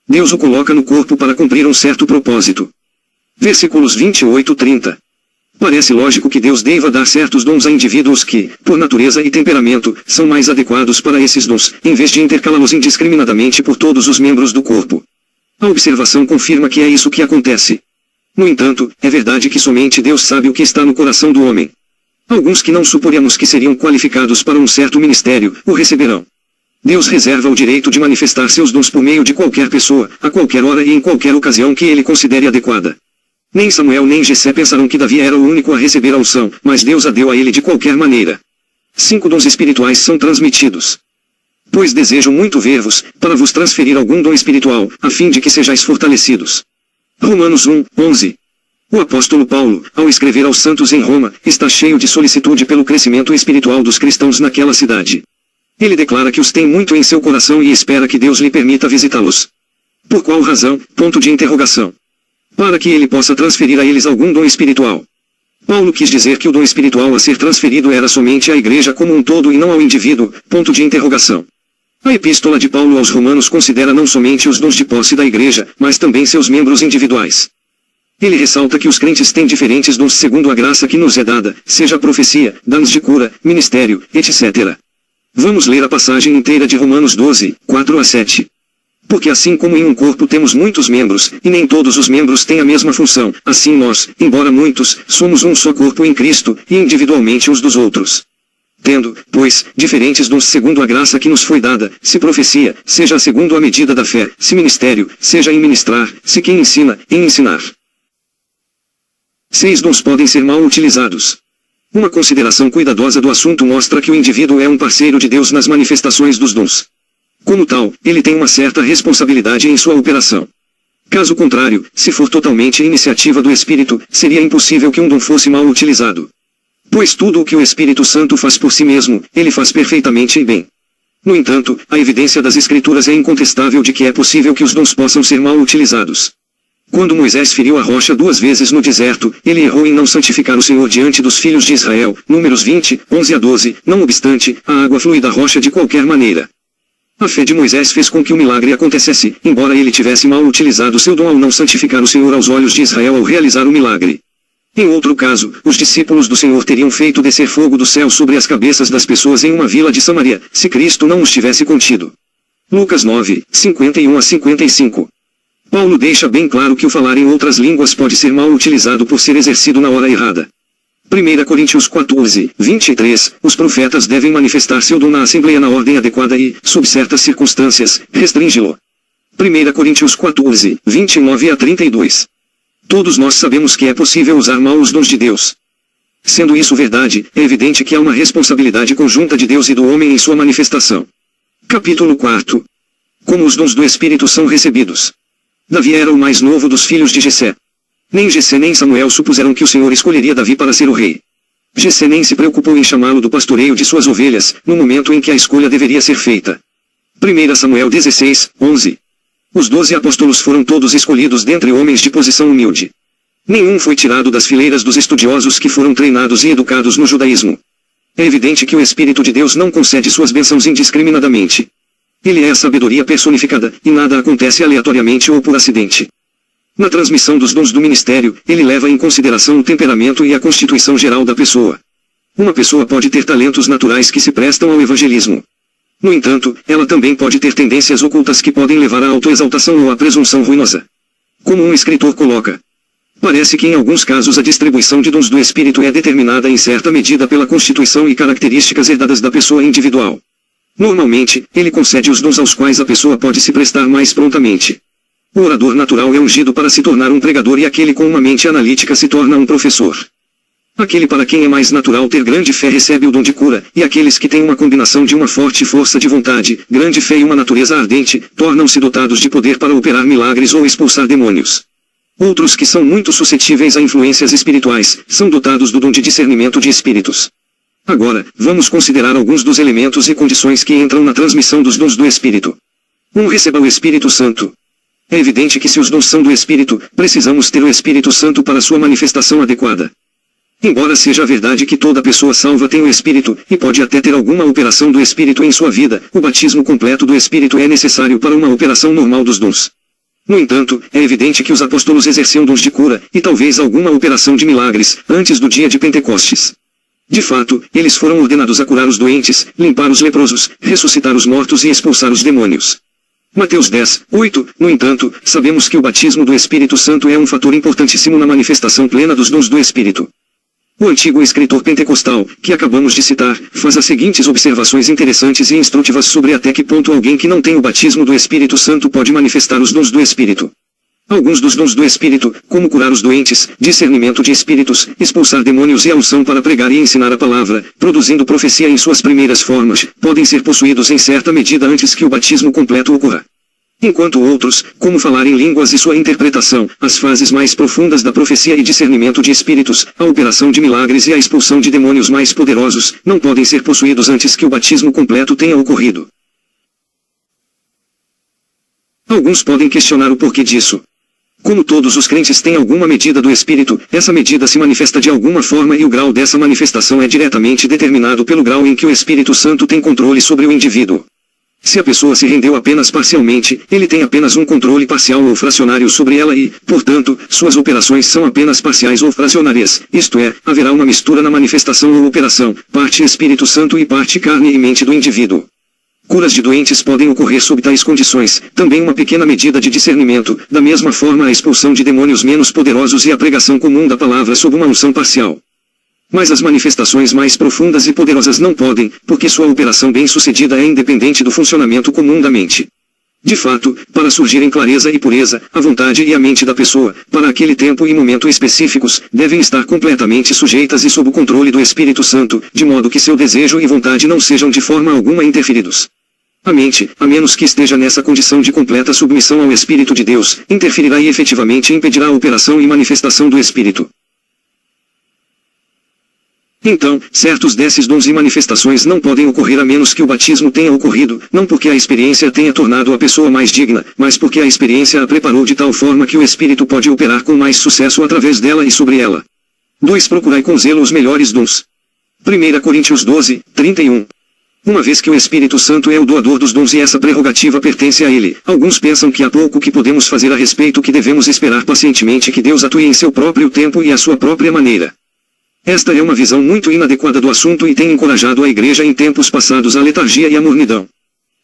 Deus o coloca no corpo para cumprir um certo propósito. Versículos 28 e 30. Parece lógico que Deus deva dar certos dons a indivíduos que, por natureza e temperamento, são mais adequados para esses dons, em vez de intercalá-los indiscriminadamente por todos os membros do corpo. A observação confirma que é isso que acontece. No entanto, é verdade que somente Deus sabe o que está no coração do homem. Alguns que não suporíamos que seriam qualificados para um certo ministério, o receberão. Deus reserva o direito de manifestar seus dons por meio de qualquer pessoa, a qualquer hora e em qualquer ocasião que ele considere adequada. Nem Samuel nem Jessé pensaram que Davi era o único a receber a unção, mas Deus a deu a ele de qualquer maneira. 5 dons espirituais são transmitidos. Pois desejo muito ver-vos, para vos transferir algum dom espiritual, a fim de que sejais fortalecidos. Romanos 1, 11. O apóstolo Paulo, ao escrever aos santos em Roma, está cheio de solicitude pelo crescimento espiritual dos cristãos naquela cidade. Ele declara que os tem muito em seu coração e espera que Deus lhe permita visitá-los. Por qual razão? Ponto de interrogação. Para que ele possa transferir a eles algum dom espiritual. Paulo quis dizer que o dom espiritual a ser transferido era somente à igreja como um todo e não ao indivíduo. Ponto de interrogação. A epístola de Paulo aos Romanos considera não somente os dons de posse da igreja, mas também seus membros individuais. Ele ressalta que os crentes têm diferentes dons segundo a graça que nos é dada, seja profecia, dons de cura, ministério, etc. Vamos ler a passagem inteira de Romanos 12, 4 a 7. Porque assim como em um corpo temos muitos membros, e nem todos os membros têm a mesma função, assim nós, embora muitos, somos um só corpo em Cristo, e individualmente uns dos outros. Tendo, pois, diferentes dons segundo a graça que nos foi dada, se profecia, seja segundo a medida da fé, se ministério, seja em ministrar, se quem ensina, em ensinar. 6 dons podem ser mal utilizados. Uma consideração cuidadosa do assunto mostra que o indivíduo é um parceiro de Deus nas manifestações dos dons. Como tal, ele tem uma certa responsabilidade em sua operação. Caso contrário, se for totalmente iniciativa do Espírito, seria impossível que um dom fosse mal utilizado. Pois tudo o que o Espírito Santo faz por si mesmo, ele faz perfeitamente e bem. No entanto, a evidência das Escrituras é incontestável de que é possível que os dons possam ser mal utilizados. Quando Moisés feriu a rocha 2 vezes no deserto, ele errou em não santificar o Senhor diante dos filhos de Israel. Números 20, 11 a 12, não obstante, a água flui da rocha de qualquer maneira. A fé de Moisés fez com que o milagre acontecesse, embora ele tivesse mal utilizado seu dom ao não santificar o Senhor aos olhos de Israel ao realizar o milagre. Em outro caso, os discípulos do Senhor teriam feito descer fogo do céu sobre as cabeças das pessoas em uma vila de Samaria, se Cristo não os tivesse contido. Lucas 9, 51 a 55. Paulo deixa bem claro que o falar em outras línguas pode ser mal utilizado por ser exercido na hora errada. 1 Coríntios 14, 23, os profetas devem manifestar seu dom na assembleia na ordem adequada e, sob certas circunstâncias, restringi-lo. 1 Coríntios 14, 29 a 32. Todos nós sabemos que é possível usar mal os dons de Deus. Sendo isso verdade, é evidente que há uma responsabilidade conjunta de Deus e do homem em sua manifestação. Capítulo 4. Como os dons do Espírito são recebidos. Davi era o mais novo dos filhos de Jessé. Nem Jessé nem Samuel supuseram que o Senhor escolheria Davi para ser o rei. Jessé nem se preocupou em chamá-lo do pastoreio de suas ovelhas, no momento em que a escolha deveria ser feita. 1 Samuel 16, 11. Os 12 apóstolos foram todos escolhidos dentre homens de posição humilde. Nenhum foi tirado das fileiras dos estudiosos que foram treinados e educados no judaísmo. É evidente que o Espírito de Deus não concede suas bênçãos indiscriminadamente. Ele é a sabedoria personificada, e nada acontece aleatoriamente ou por acidente. Na transmissão dos dons do ministério, ele leva em consideração o temperamento e a constituição geral da pessoa. Uma pessoa pode ter talentos naturais que se prestam ao evangelismo. No entanto, ela também pode ter tendências ocultas que podem levar à autoexaltação ou à presunção ruinosa. Como um escritor coloca. Parece que em alguns casos a distribuição de dons do Espírito é determinada em certa medida pela constituição e características herdadas da pessoa individual. Normalmente, ele concede os dons aos quais a pessoa pode se prestar mais prontamente. O orador natural é ungido para se tornar um pregador e aquele com uma mente analítica se torna um professor. Aquele para quem é mais natural ter grande fé recebe o dom de cura, e aqueles que têm uma combinação de uma forte força de vontade, grande fé e uma natureza ardente, tornam-se dotados de poder para operar milagres ou expulsar demônios. Outros que são muito suscetíveis a influências espirituais, são dotados do dom de discernimento de espíritos. Agora, vamos considerar alguns dos elementos e condições que entram na transmissão dos dons do Espírito. 1. Receba o Espírito Santo. É evidente que se os dons são do Espírito, precisamos ter o Espírito Santo para sua manifestação adequada. Embora seja verdade que toda pessoa salva tem o Espírito, e pode até ter alguma operação do Espírito em sua vida, o batismo completo do Espírito é necessário para uma operação normal dos dons. No entanto, é evidente que os apóstolos exerciam dons de cura, e talvez alguma operação de milagres, antes do dia de Pentecostes. De fato, eles foram ordenados a curar os doentes, limpar os leprosos, ressuscitar os mortos e expulsar os demônios. Mateus 10, 8, no entanto, sabemos que o batismo do Espírito Santo é um fator importantíssimo na manifestação plena dos dons do Espírito. O antigo escritor pentecostal, que acabamos de citar, faz as seguintes observações interessantes e instrutivas sobre até que ponto alguém que não tem o batismo do Espírito Santo pode manifestar os dons do Espírito. Alguns dos dons do Espírito, como curar os doentes, discernimento de espíritos, expulsar demônios e a unção para pregar e ensinar a palavra, produzindo profecia em suas primeiras formas, podem ser possuídos em certa medida antes que o batismo completo ocorra. Enquanto outros, como falar em línguas e sua interpretação, as fases mais profundas da profecia e discernimento de espíritos, a operação de milagres e a expulsão de demônios mais poderosos, não podem ser possuídos antes que o batismo completo tenha ocorrido. Alguns podem questionar o porquê disso. Como todos os crentes têm alguma medida do Espírito, essa medida se manifesta de alguma forma e o grau dessa manifestação é diretamente determinado pelo grau em que o Espírito Santo tem controle sobre o indivíduo. Se a pessoa se rendeu apenas parcialmente, ele tem apenas um controle parcial ou fracionário sobre ela e, portanto, suas operações são apenas parciais ou fracionárias, isto é, haverá uma mistura na manifestação ou operação, parte Espírito Santo e parte carne e mente do indivíduo. Curas de doentes podem ocorrer sob tais condições, também uma pequena medida de discernimento, da mesma forma a expulsão de demônios menos poderosos e a pregação comum da palavra sob uma unção parcial. Mas as manifestações mais profundas e poderosas não podem, porque sua operação bem-sucedida é independente do funcionamento comum da mente. De fato, para surgirem clareza e pureza, a vontade e a mente da pessoa, para aquele tempo e momento específicos, devem estar completamente sujeitas e sob o controle do Espírito Santo, de modo que seu desejo e vontade não sejam de forma alguma interferidos. A mente, a menos que esteja nessa condição de completa submissão ao Espírito de Deus, interferirá e efetivamente impedirá a operação e manifestação do Espírito. Então, certos desses dons e manifestações não podem ocorrer a menos que o batismo tenha ocorrido, não porque a experiência tenha tornado a pessoa mais digna, mas porque a experiência a preparou de tal forma que o Espírito pode operar com mais sucesso através dela e sobre ela. 2. Procurai com zelo os melhores dons. 1 Coríntios 12, 31. Uma vez que o Espírito Santo é o doador dos dons e essa prerrogativa pertence a ele, alguns pensam que há pouco que podemos fazer a respeito, que devemos esperar pacientemente que Deus atue em seu próprio tempo e à sua própria maneira. Esta é uma visão muito inadequada do assunto e tem encorajado a Igreja em tempos passados à letargia e à mornidão.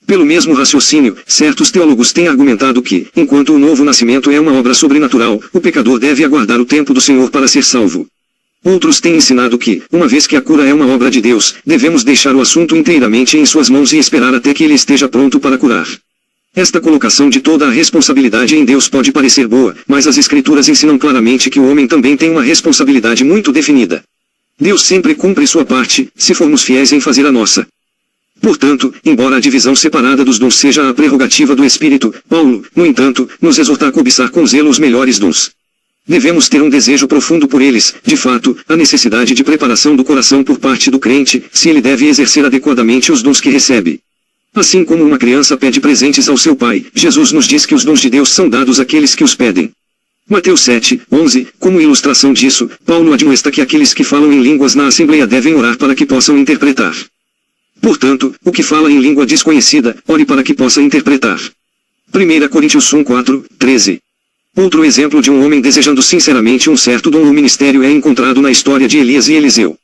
Pelo mesmo raciocínio, certos teólogos têm argumentado que, enquanto o novo nascimento é uma obra sobrenatural, o pecador deve aguardar o tempo do Senhor para ser salvo. Outros têm ensinado que, uma vez que a cura é uma obra de Deus, devemos deixar o assunto inteiramente em suas mãos e esperar até que ele esteja pronto para curar. Esta colocação de toda a responsabilidade em Deus pode parecer boa, mas as Escrituras ensinam claramente que o homem também tem uma responsabilidade muito definida. Deus sempre cumpre sua parte, se formos fiéis em fazer a nossa. Portanto, embora a divisão separada dos dons seja a prerrogativa do Espírito, Paulo, no entanto, nos exorta a cobiçar com zelo os melhores dons. Devemos ter um desejo profundo por eles, de fato, a necessidade de preparação do coração por parte do crente, se ele deve exercer adequadamente os dons que recebe. Assim como uma criança pede presentes ao seu pai, Jesus nos diz que os dons de Deus são dados àqueles que os pedem. Mateus 7, 11, como ilustração disso, Paulo admoesta que aqueles que falam em línguas na assembleia devem orar para que possam interpretar. Portanto, o que fala em língua desconhecida, ore para que possa interpretar. 1 Coríntios 1, 4, 13. Outro exemplo de um homem desejando sinceramente um certo dom ou ministério é encontrado na história de Elias e Eliseu.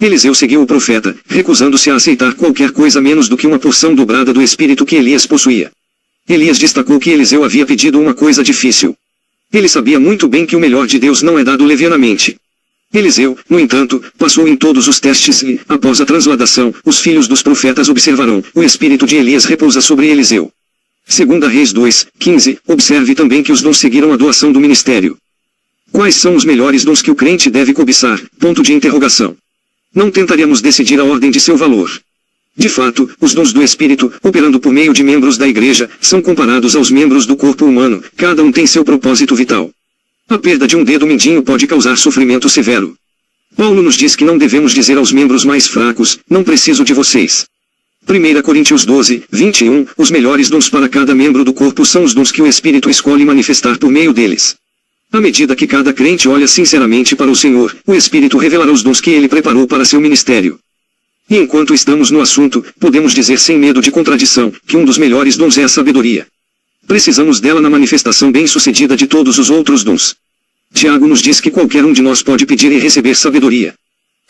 Eliseu seguiu o profeta, recusando-se a aceitar qualquer coisa menos do que uma porção dobrada do espírito que Elias possuía. Elias destacou que Eliseu havia pedido uma coisa difícil. Ele sabia muito bem que o melhor de Deus não é dado levianamente. Eliseu, no entanto, passou em todos os testes e, após a transladação, os filhos dos profetas observarão, o espírito de Elias repousa sobre Eliseu. 2 Reis 2, 15, observe também que os dons seguiram a doação do ministério. Quais são os melhores dons que o crente deve cobiçar? Ponto de interrogação. Não tentaríamos decidir a ordem de seu valor. De fato, os dons do Espírito, operando por meio de membros da Igreja, são comparados aos membros do corpo humano, cada um tem seu propósito vital. A perda de um dedo mindinho pode causar sofrimento severo. Paulo nos diz que não devemos dizer aos membros mais fracos, não preciso de vocês. 1 Coríntios 12, 21, os melhores dons para cada membro do corpo são os dons que o Espírito escolhe manifestar por meio deles. À medida que cada crente olha sinceramente para o Senhor, o Espírito revelará os dons que ele preparou para seu ministério. E enquanto estamos no assunto, podemos dizer sem medo de contradição, que um dos melhores dons é a sabedoria. Precisamos dela na manifestação bem-sucedida de todos os outros dons. Tiago nos diz que qualquer um de nós pode pedir e receber sabedoria.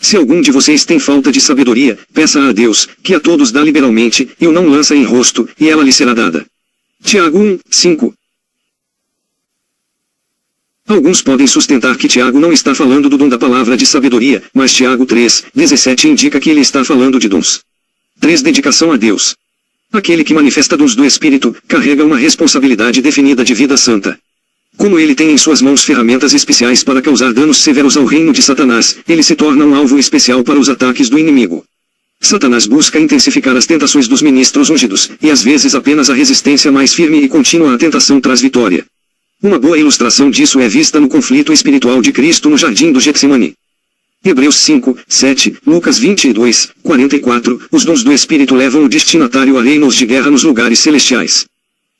Se algum de vocês tem falta de sabedoria, peça a Deus, que a todos dá liberalmente, e o não lança em rosto, e ela lhe será dada. Tiago 1, 5. Alguns podem sustentar que Tiago não está falando do dom da palavra de sabedoria, mas Tiago 3, 17 indica que ele está falando de dons. 3. Dedicação a Deus. Aquele que manifesta dons do Espírito, carrega uma responsabilidade definida de vida santa. Como ele tem em suas mãos ferramentas especiais para causar danos severos ao reino de Satanás, ele se torna um alvo especial para os ataques do inimigo. Satanás busca intensificar as tentações dos ministros ungidos, e às vezes apenas a resistência mais firme e contínua à tentação traz vitória. Uma boa ilustração disso é vista no conflito espiritual de Cristo no jardim do Getsemane. Hebreus 5, 7, Lucas 22, 44, os dons do Espírito levam o destinatário a reinos de guerra nos lugares celestiais.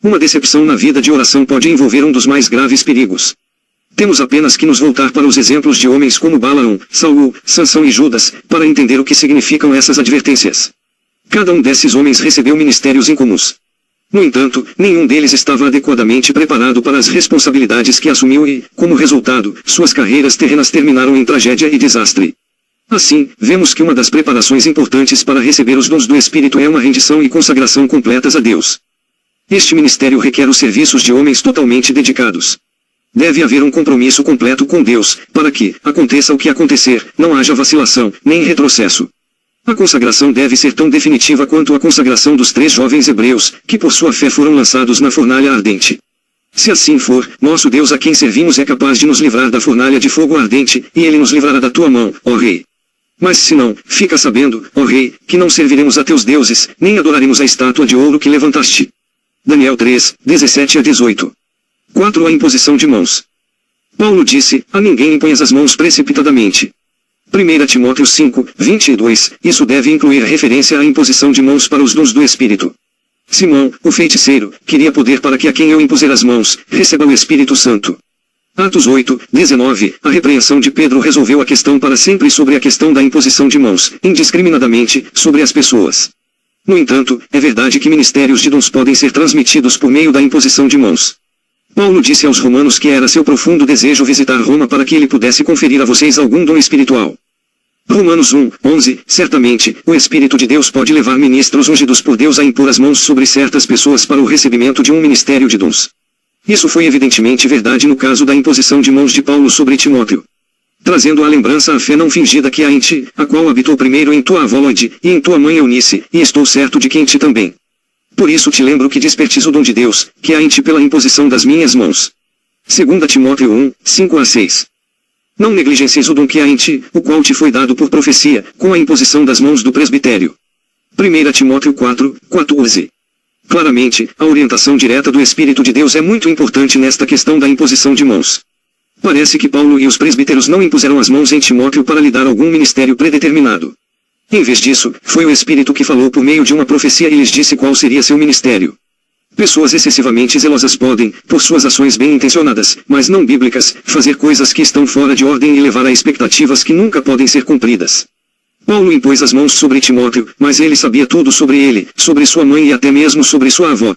Uma decepção na vida de oração pode envolver um dos mais graves perigos. Temos apenas que nos voltar para os exemplos de homens como Balaão, Saul, Sansão e Judas, para entender o que significam essas advertências. Cada um desses homens recebeu ministérios incomuns. No entanto, nenhum deles estava adequadamente preparado para as responsabilidades que assumiu e, como resultado, suas carreiras terrenas terminaram em tragédia e desastre. Assim, vemos que uma das preparações importantes para receber os dons do Espírito é uma rendição e consagração completas a Deus. Este ministério requer os serviços de homens totalmente dedicados. Deve haver um compromisso completo com Deus, para que, aconteça o que acontecer, não haja vacilação, nem retrocesso. A consagração deve ser tão definitiva quanto a consagração dos 3 jovens hebreus, que por sua fé foram lançados na fornalha ardente. Se assim for, nosso Deus a quem servimos é capaz de nos livrar da fornalha de fogo ardente, e ele nos livrará da tua mão, ó Rei. Mas se não, fica sabendo, ó Rei, que não serviremos a teus deuses, nem adoraremos a estátua de ouro que levantaste. Daniel 3, 17 a 18. 4. A imposição de mãos. Paulo disse, a ninguém imponhas as mãos precipitadamente. 1 Timóteo 5, 22, isso deve incluir referência à imposição de mãos para os dons do Espírito. Simão, o feiticeiro, queria poder para que a quem eu impuser as mãos, receba o Espírito Santo. Atos 8, 19, a repreensão de Pedro resolveu a questão para sempre sobre a questão da imposição de mãos, indiscriminadamente, sobre as pessoas. No entanto, é verdade que ministérios de dons podem ser transmitidos por meio da imposição de mãos. Paulo disse aos romanos que era seu profundo desejo visitar Roma para que ele pudesse conferir a vocês algum dom espiritual. Romanos 1, 11, certamente, o Espírito de Deus pode levar ministros ungidos por Deus a impor as mãos sobre certas pessoas para o recebimento de um ministério de dons. Isso foi evidentemente verdade no caso da imposição de mãos de Paulo sobre Timóteo. Trazendo à lembrança a fé não fingida que há em ti, a qual habitou primeiro em tua avó Loide, e em tua mãe Eunice, e estou certo de que em ti também. Por isso te lembro que despertes o dom de Deus, que há em ti pela imposição das minhas mãos. 2 Timóteo 1, 5 a 6. Não negligencies o dom que há em ti, o qual te foi dado por profecia, com a imposição das mãos do presbitério. 1 Timóteo 4, 14. Claramente, a orientação direta do Espírito de Deus é muito importante nesta questão da imposição de mãos. Parece que Paulo e os presbíteros não impuseram as mãos em Timóteo para lhe dar algum ministério predeterminado. Em vez disso, foi o Espírito que falou por meio de uma profecia e lhes disse qual seria seu ministério. Pessoas excessivamente zelosas podem, por suas ações bem-intencionadas, mas não bíblicas, fazer coisas que estão fora de ordem e levar a expectativas que nunca podem ser cumpridas. Paulo impôs as mãos sobre Timóteo, mas ele sabia tudo sobre ele, sobre sua mãe e até mesmo sobre sua avó.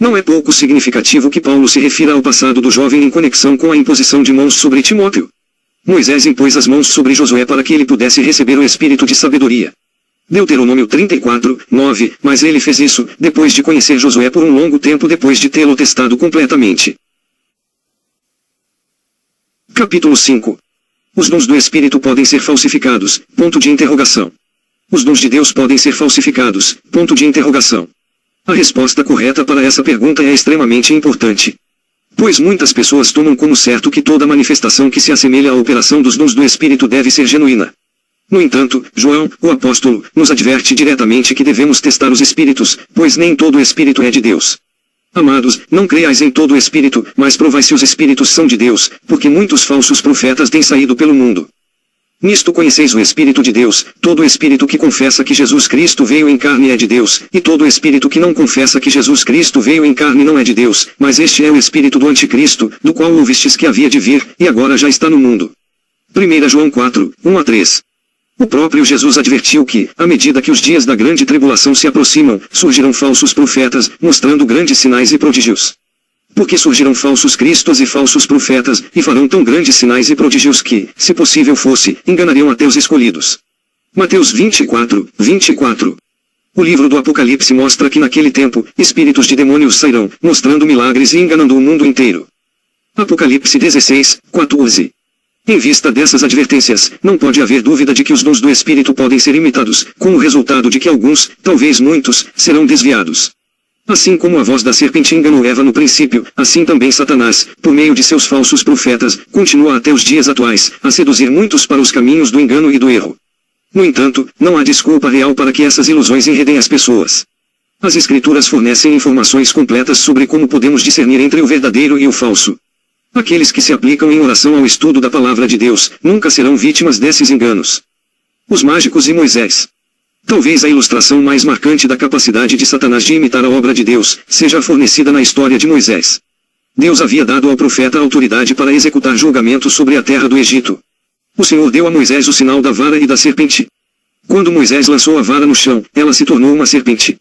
Não é pouco significativo que Paulo se refira ao passado do jovem em conexão com a imposição de mãos sobre Timóteo. Moisés impôs as mãos sobre Josué para que ele pudesse receber o espírito de sabedoria. Deuteronômio 34, 9, mas ele fez isso, depois de conhecer Josué por um longo tempo depois de tê-lo testado completamente. Capítulo 5. Os dons do Espírito podem ser falsificados, ponto de interrogação. Os dons de Deus podem ser falsificados, ponto de interrogação. A resposta correta para essa pergunta é extremamente importante. Pois muitas pessoas tomam como certo que toda manifestação que se assemelha à operação dos dons do Espírito deve ser genuína. No entanto, João, o apóstolo, nos adverte diretamente que devemos testar os espíritos, pois nem todo espírito é de Deus. Amados, não creiais em todo espírito, mas provai se os espíritos são de Deus, porque muitos falsos profetas têm saído pelo mundo. Nisto conheceis o Espírito de Deus, todo espírito que confessa que Jesus Cristo veio em carne é de Deus, e todo espírito que não confessa que Jesus Cristo veio em carne não é de Deus, mas este é o espírito do anticristo, do qual ouvistes que havia de vir, e agora já está no mundo. 1 João 4, 1 a 3. O próprio Jesus advertiu que, à medida que os dias da grande tribulação se aproximam, surgirão falsos profetas, mostrando grandes sinais e prodígios. Porque surgirão falsos cristos e falsos profetas, e farão tão grandes sinais e prodígios que, se possível fosse, enganariam até os escolhidos. Mateus 24, 24. O livro do Apocalipse mostra que naquele tempo, espíritos de demônios sairão, mostrando milagres e enganando o mundo inteiro. Apocalipse 16, 14. Em vista dessas advertências, não pode haver dúvida de que os dons do Espírito podem ser imitados, com o resultado de que alguns, talvez muitos, serão desviados. Assim como a voz da serpente enganou Eva no princípio, assim também Satanás, por meio de seus falsos profetas, continua até os dias atuais, a seduzir muitos para os caminhos do engano e do erro. No entanto, não há desculpa real para que essas ilusões enredem as pessoas. As Escrituras fornecem informações completas sobre como podemos discernir entre o verdadeiro e o falso. Aqueles que se aplicam em oração ao estudo da palavra de Deus, nunca serão vítimas desses enganos. Os mágicos e Moisés. Talvez a ilustração mais marcante da capacidade de Satanás de imitar a obra de Deus, seja fornecida na história de Moisés. Deus havia dado ao profeta a autoridade para executar julgamento sobre a terra do Egito. O Senhor deu a Moisés o sinal da vara e da serpente. Quando Moisés lançou a vara no chão, ela se tornou uma serpente.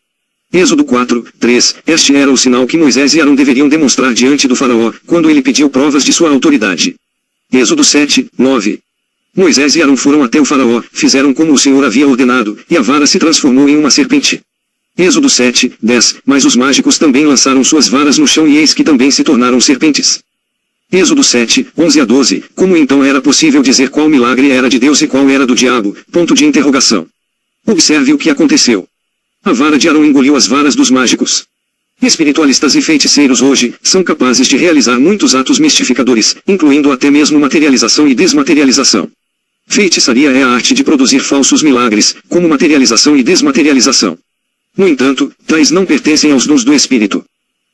Êxodo 4, 3, este era o sinal que Moisés e Arão deveriam demonstrar diante do faraó, quando ele pediu provas de sua autoridade. Êxodo 7, 9. Moisés e Arão foram até o faraó, fizeram como o Senhor havia ordenado, e a vara se transformou em uma serpente. Êxodo 7, 10, mas os mágicos também lançaram suas varas no chão e eis que também se tornaram serpentes. Êxodo 7, 11 a 12, como então era possível dizer qual milagre era de Deus e qual era do diabo? Ponto de interrogação. Observe o que aconteceu. A vara de Arão engoliu as varas dos mágicos. Espiritualistas e feiticeiros hoje, são capazes de realizar muitos atos mistificadores, incluindo até mesmo materialização e desmaterialização. Feitiçaria é a arte de produzir falsos milagres, como materialização e desmaterialização. No entanto, tais não pertencem aos dons do Espírito.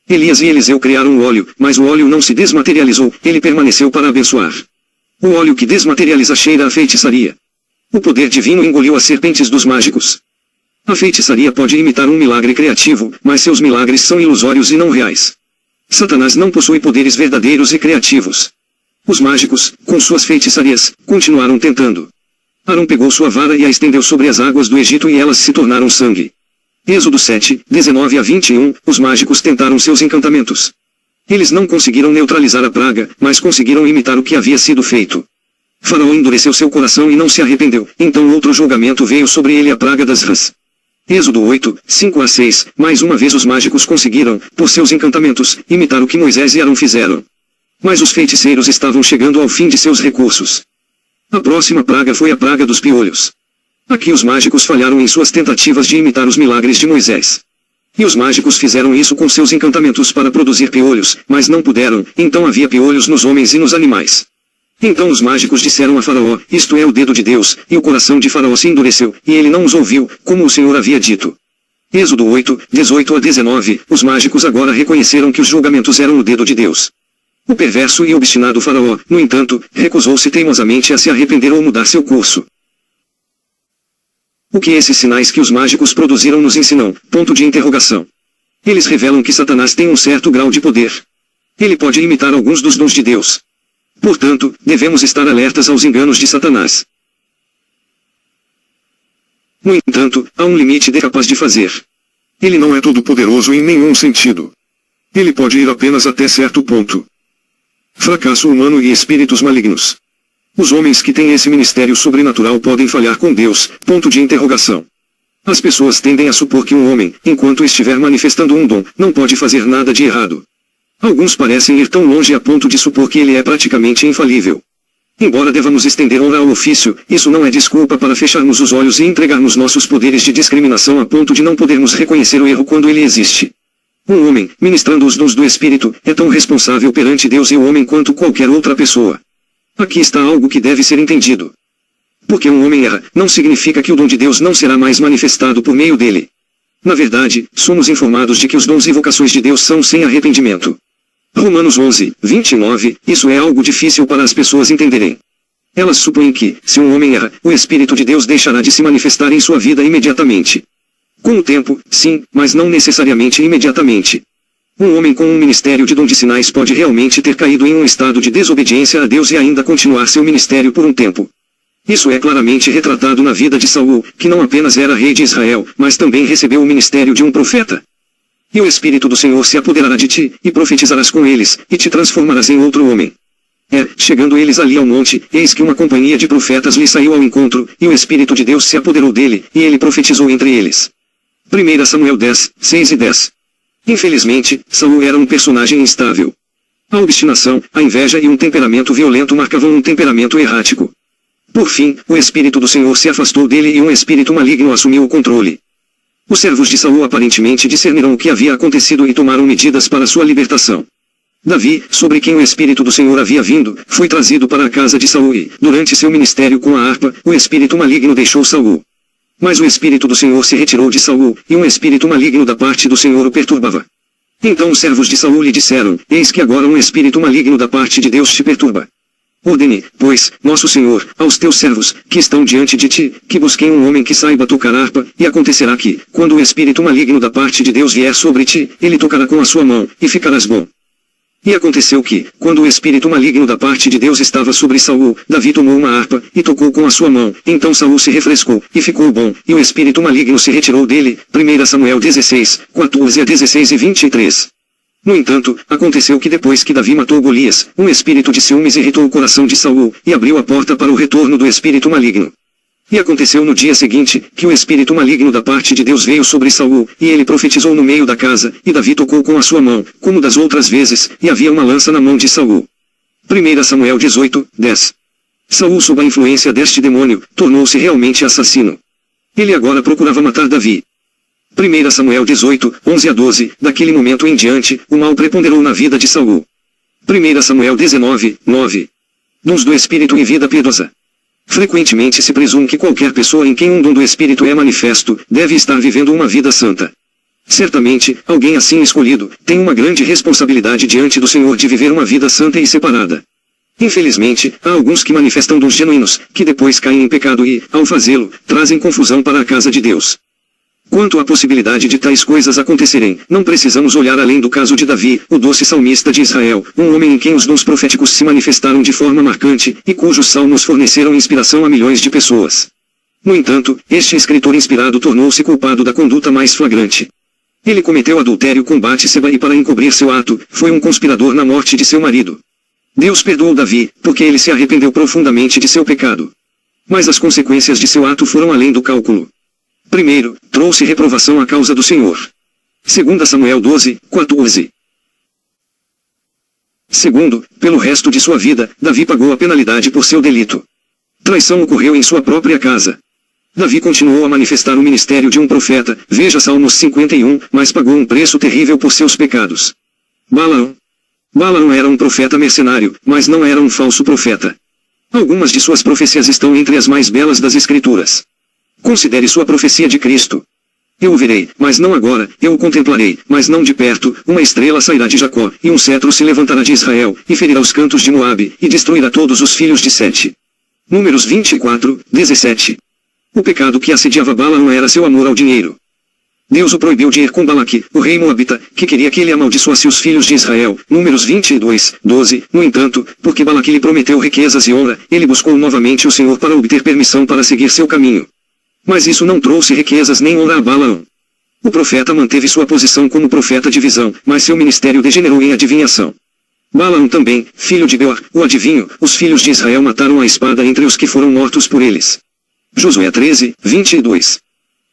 Elias e Eliseu criaram o óleo, mas o óleo não se desmaterializou, ele permaneceu para abençoar. O óleo que desmaterializa cheira a feitiçaria. O poder divino engoliu as serpentes dos mágicos. A feitiçaria pode imitar um milagre criativo, mas seus milagres são ilusórios e não reais. Satanás não possui poderes verdadeiros e criativos. Os mágicos, com suas feitiçarias, continuaram tentando. Arão pegou sua vara e a estendeu sobre as águas do Egito e elas se tornaram sangue. Êxodo 7, 19 a 21, os mágicos tentaram seus encantamentos. Eles não conseguiram neutralizar a praga, mas conseguiram imitar o que havia sido feito. Faraó endureceu seu coração e não se arrependeu, então outro julgamento veio sobre ele, a praga das rãs. Êxodo 8, 5 a 6, mais uma vez os mágicos conseguiram, por seus encantamentos, imitar o que Moisés e Arão fizeram. Mas os feiticeiros estavam chegando ao fim de seus recursos. A próxima praga foi a praga dos piolhos. Aqui os mágicos falharam em suas tentativas de imitar os milagres de Moisés. E os mágicos fizeram isso com seus encantamentos para produzir piolhos, mas não puderam, então havia piolhos nos homens e nos animais. Então os mágicos disseram a Faraó, isto é o dedo de Deus, e o coração de Faraó se endureceu, e ele não os ouviu, como o Senhor havia dito. Êxodo 8, 18 a 19, os mágicos agora reconheceram que os julgamentos eram o dedo de Deus. O perverso e obstinado Faraó, no entanto, recusou-se teimosamente a se arrepender ou mudar seu curso. O que esses sinais que os mágicos produziram nos ensinam? Ponto de interrogação. Eles revelam que Satanás tem um certo grau de poder. Ele pode imitar alguns dos dons de Deus. Portanto, devemos estar alertas aos enganos de Satanás. No entanto, há um limite de capaz de fazer. Ele não é todo-poderoso em nenhum sentido. Ele pode ir apenas até certo ponto. Fracasso humano e espíritos malignos. Os homens que têm esse ministério sobrenatural podem falhar com Deus, ponto de interrogação. As pessoas tendem a supor que um homem, enquanto estiver manifestando um dom, não pode fazer nada de errado. Alguns parecem ir tão longe a ponto de supor que ele é praticamente infalível. Embora devamos estender honra ao ofício, isso não é desculpa para fecharmos os olhos e entregarmos nossos poderes de discriminação a ponto de não podermos reconhecer o erro quando ele existe. Um homem, ministrando os dons do Espírito, é tão responsável perante Deus e o homem quanto qualquer outra pessoa. Aqui está algo que deve ser entendido. Porque um homem erra, não significa que o dom de Deus não será mais manifestado por meio dele. Na verdade, somos informados de que os dons e vocações de Deus são sem arrependimento. Romanos 11, 29, isso é algo difícil para as pessoas entenderem. Elas supõem que, se um homem erra, o Espírito de Deus deixará de se manifestar em sua vida imediatamente. Com o tempo, sim, mas não necessariamente imediatamente. Um homem com um ministério de dom de sinais pode realmente ter caído em um estado de desobediência a Deus e ainda continuar seu ministério por um tempo. Isso é claramente retratado na vida de Saul, que não apenas era rei de Israel, mas também recebeu o ministério de um profeta. E o Espírito do Senhor se apoderará de ti, e profetizarás com eles, e te transformarás em outro homem. Chegando eles ali ao monte, eis que uma companhia de profetas lhe saiu ao encontro, e o Espírito de Deus se apoderou dele, e ele profetizou entre eles. 1 Samuel 10, 6 e 10. Infelizmente, Saul era um personagem instável. A obstinação, a inveja e um temperamento violento marcavam um temperamento errático. Por fim, o Espírito do Senhor se afastou dele e um espírito maligno assumiu o controle. Os servos de Saul aparentemente discerniram o que havia acontecido e tomaram medidas para sua libertação. Davi, sobre quem o Espírito do Senhor havia vindo, foi trazido para a casa de Saul e, durante seu ministério com a harpa, o espírito maligno deixou Saul. Mas o Espírito do Senhor se retirou de Saul, e um espírito maligno da parte do Senhor o perturbava. Então os servos de Saul lhe disseram, eis que agora um espírito maligno da parte de Deus te perturba. Ordene, pois, nosso Senhor, aos teus servos, que estão diante de ti, que busquem um homem que saiba tocar harpa, e acontecerá que, quando o espírito maligno da parte de Deus vier sobre ti, ele tocará com a sua mão, e ficarás bom. E aconteceu que, quando o espírito maligno da parte de Deus estava sobre Saul, Davi tomou uma harpa, e tocou com a sua mão, então Saul se refrescou, e ficou bom, e o espírito maligno se retirou dele. 1 Samuel 16, 14 a 16 e 23. No entanto, aconteceu que depois que Davi matou Golias, um espírito de ciúmes irritou o coração de Saul, e abriu a porta para o retorno do espírito maligno. E aconteceu no dia seguinte, que o espírito maligno da parte de Deus veio sobre Saul, e ele profetizou no meio da casa, e Davi tocou com a sua mão, como das outras vezes, e havia uma lança na mão de Saul. 1 Samuel 18, 10. Saul, sob a influência deste demônio, tornou-se realmente assassino. Ele agora procurava matar Davi. 1 Samuel 18, 11 a 12, daquele momento em diante, o mal preponderou na vida de Saul. 1 Samuel 19, 9. Dons do Espírito e vida piedosa. Frequentemente se presume que qualquer pessoa em quem um dom do Espírito é manifesto, deve estar vivendo uma vida santa. Certamente, alguém assim escolhido, tem uma grande responsabilidade diante do Senhor de viver uma vida santa e separada. Infelizmente, há alguns que manifestam dons genuínos, que depois caem em pecado e, ao fazê-lo, trazem confusão para a casa de Deus. Quanto à possibilidade de tais coisas acontecerem, não precisamos olhar além do caso de Davi, o doce salmista de Israel, um homem em quem os dons proféticos se manifestaram de forma marcante, e cujos salmos forneceram inspiração a milhões de pessoas. No entanto, este escritor inspirado tornou-se culpado da conduta mais flagrante. Ele cometeu adultério com Batseba e, para encobrir seu ato, foi um conspirador na morte de seu marido. Deus perdoou Davi, porque ele se arrependeu profundamente de seu pecado. Mas as consequências de seu ato foram além do cálculo. Primeiro, trouxe reprovação à causa do Senhor. 2 Samuel 12, 14. Segundo, pelo resto de sua vida, Davi pagou a penalidade por seu delito. Traição ocorreu em sua própria casa. Davi continuou a manifestar o ministério de um profeta, veja Salmos 51, mas pagou um preço terrível por seus pecados. Balaão era um profeta mercenário, mas não era um falso profeta. Algumas de suas profecias estão entre as mais belas das Escrituras. Considere sua profecia de Cristo. Eu o verei, mas não agora, eu o contemplarei, mas não de perto, uma estrela sairá de Jacó, e um cetro se levantará de Israel, e ferirá os cantos de Moabe, e destruirá todos os filhos de Sete. Números 24, 17. O pecado que assediava Balaão era seu amor ao dinheiro. Deus o proibiu de ir com Balaque, o rei moabita, que queria que ele amaldiçoasse os filhos de Israel. Números 22, 12. No entanto, porque Balaque lhe prometeu riquezas e honra, ele buscou novamente o Senhor para obter permissão para seguir seu caminho. Mas isso não trouxe riquezas nem honra a Balaão. O profeta manteve sua posição como profeta de visão, mas seu ministério degenerou em adivinhação. Balaão também, filho de Beor, o adivinho, os filhos de Israel mataram a espada entre os que foram mortos por eles. Josué 13, 22.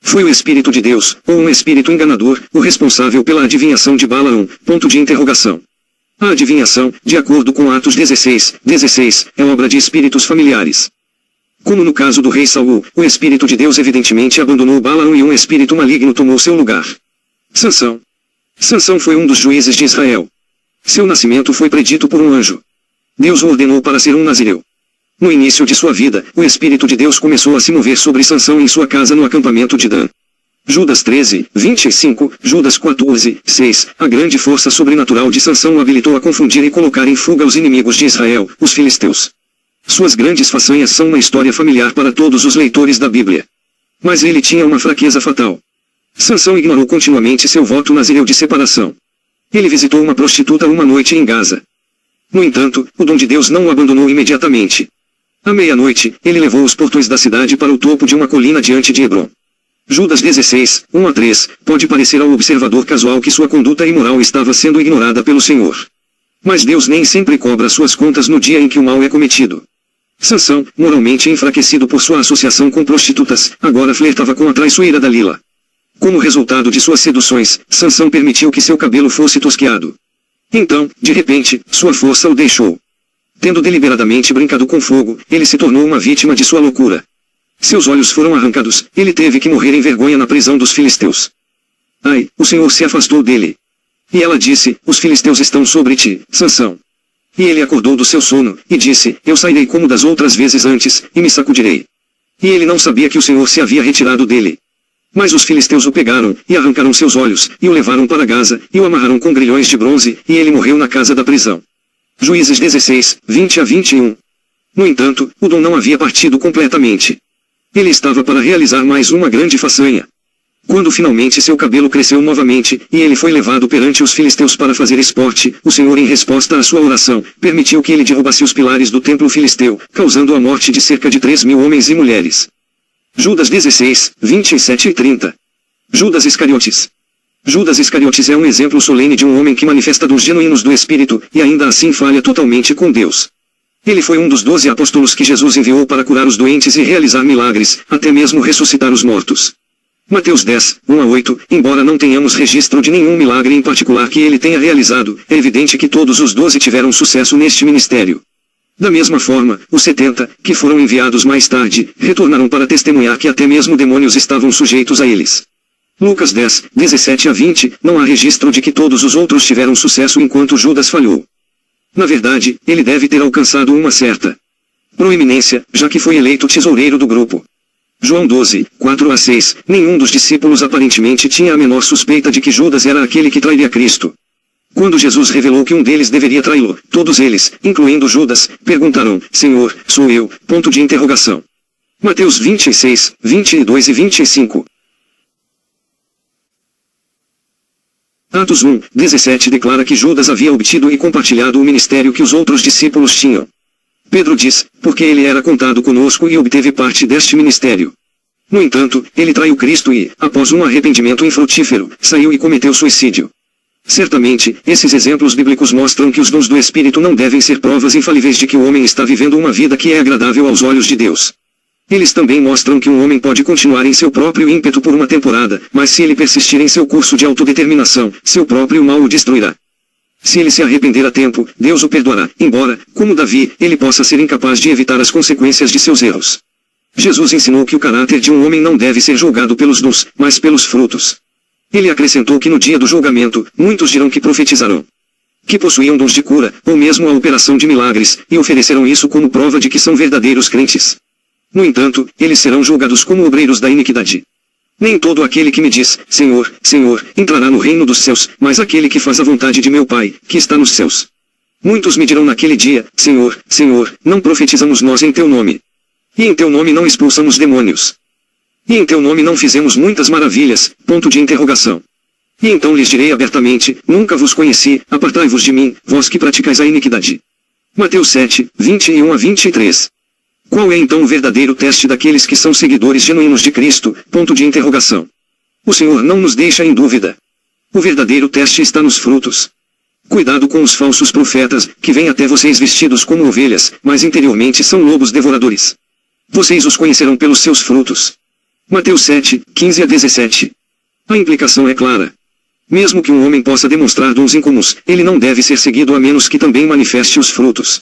Foi o Espírito de Deus, ou um espírito enganador, o responsável pela adivinhação de Balaão, ponto de interrogação. A adivinhação, de acordo com Atos 16, 16, é obra de espíritos familiares. Como no caso do rei Saul, o Espírito de Deus evidentemente abandonou Balaão e um espírito maligno tomou seu lugar. Sansão foi um dos juízes de Israel. Seu nascimento foi predito por um anjo. Deus o ordenou para ser um nazireu. No início de sua vida, o Espírito de Deus começou a se mover sobre Sansão em sua casa no acampamento de Dan. Judas 13, 25, Judas 14, 6. A grande força sobrenatural de Sansão o habilitou a confundir e colocar em fuga os inimigos de Israel, os filisteus. Suas grandes façanhas são uma história familiar para todos os leitores da Bíblia. Mas ele tinha uma fraqueza fatal. Sansão ignorou continuamente seu voto nazireu de separação. Ele visitou uma prostituta uma noite em Gaza. No entanto, o dom de Deus não o abandonou imediatamente. À meia-noite, ele levou os portões da cidade para o topo de uma colina diante de Hebron. Judas 16, 1 a 3, pode parecer ao observador casual que sua conduta imoral estava sendo ignorada pelo Senhor. Mas Deus nem sempre cobra suas contas no dia em que o mal é cometido. Sansão, moralmente enfraquecido por sua associação com prostitutas, agora flertava com a traiçoeira Dalila. Como resultado de suas seduções, Sansão permitiu que seu cabelo fosse tosquiado. Então, de repente, sua força o deixou. Tendo deliberadamente brincado com fogo, ele se tornou uma vítima de sua loucura. Seus olhos foram arrancados, ele teve que morrer em vergonha na prisão dos filisteus. Ai, o Senhor se afastou dele. E ela disse, os filisteus estão sobre ti, Sansão. E ele acordou do seu sono, e disse, eu sairei como das outras vezes antes, e me sacudirei. E ele não sabia que o Senhor se havia retirado dele. Mas os filisteus o pegaram, e arrancaram seus olhos, e o levaram para Gaza, e o amarraram com grilhões de bronze, e ele morreu na casa da prisão. Juízes 16, 20-21. No entanto, Odom não havia partido completamente. Ele estava para realizar mais uma grande façanha. Quando finalmente seu cabelo cresceu novamente, e ele foi levado perante os filisteus para fazer esporte, o Senhor, em resposta à sua oração, permitiu que ele derrubasse os pilares do templo filisteu, causando a morte de cerca de 3.000 homens e mulheres. Judas 16, 27 e 30. Judas Iscariotes. Judas Iscariotes é um exemplo solene de um homem que manifesta dons genuínos do Espírito, e ainda assim falha totalmente com Deus. Ele foi um dos 12 apóstolos que Jesus enviou para curar os doentes e realizar milagres, até mesmo ressuscitar os mortos. Mateus 10, 1-8, embora não tenhamos registro de nenhum milagre em particular que ele tenha realizado, é evidente que todos os 12 tiveram sucesso neste ministério. Da mesma forma, os 70, que foram enviados mais tarde, retornaram para testemunhar que até mesmo demônios estavam sujeitos a eles. Lucas 10, 17-20, não há registro de que todos os outros tiveram sucesso enquanto Judas falhou. Na verdade, ele deve ter alcançado uma certa proeminência, já que foi eleito tesoureiro do grupo. João 12, 4-6, nenhum dos discípulos aparentemente tinha a menor suspeita de que Judas era aquele que trairia Cristo. Quando Jesus revelou que um deles deveria traí-lo, todos eles, incluindo Judas, perguntaram, Senhor, sou eu? Mateus 26, 22 e 25. Atos 1, 17 declara que Judas havia obtido e compartilhado o ministério que os outros discípulos tinham. Pedro diz, porque ele era contado conosco e obteve parte deste ministério. No entanto, ele traiu Cristo e, após um arrependimento infrutífero, saiu e cometeu suicídio. Certamente, esses exemplos bíblicos mostram que os dons do Espírito não devem ser provas infalíveis de que o homem está vivendo uma vida que é agradável aos olhos de Deus. Eles também mostram que um homem pode continuar em seu próprio ímpeto por uma temporada, mas se ele persistir em seu curso de autodeterminação, seu próprio mal o destruirá. Se ele se arrepender a tempo, Deus o perdoará, embora, como Davi, ele possa ser incapaz de evitar as consequências de seus erros. Jesus ensinou que o caráter de um homem não deve ser julgado pelos dons, mas pelos frutos. Ele acrescentou que no dia do julgamento, muitos dirão que profetizarão, que possuíam dons de cura, ou mesmo a operação de milagres, e oferecerão isso como prova de que são verdadeiros crentes. No entanto, eles serão julgados como obreiros da iniquidade. Nem todo aquele que me diz, Senhor, Senhor, entrará no reino dos céus, mas aquele que faz a vontade de meu Pai, que está nos céus. Muitos me dirão naquele dia, Senhor, Senhor, não profetizamos nós em teu nome. E em teu nome não expulsamos demônios. E em teu nome não fizemos muitas maravilhas, E então lhes direi abertamente, nunca vos conheci, apartai-vos de mim, vós que praticais a iniquidade. Mateus 7, 21-23. Qual é então o verdadeiro teste daqueles que são seguidores genuínos de Cristo? O Senhor não nos deixa em dúvida. O verdadeiro teste está nos frutos. Cuidado com os falsos profetas, que vêm até vocês vestidos como ovelhas, mas interiormente são lobos devoradores. Vocês os conhecerão pelos seus frutos. Mateus 7, 15-17. A implicação é clara. Mesmo que um homem possa demonstrar dons incomuns, ele não deve ser seguido a menos que também manifeste os frutos.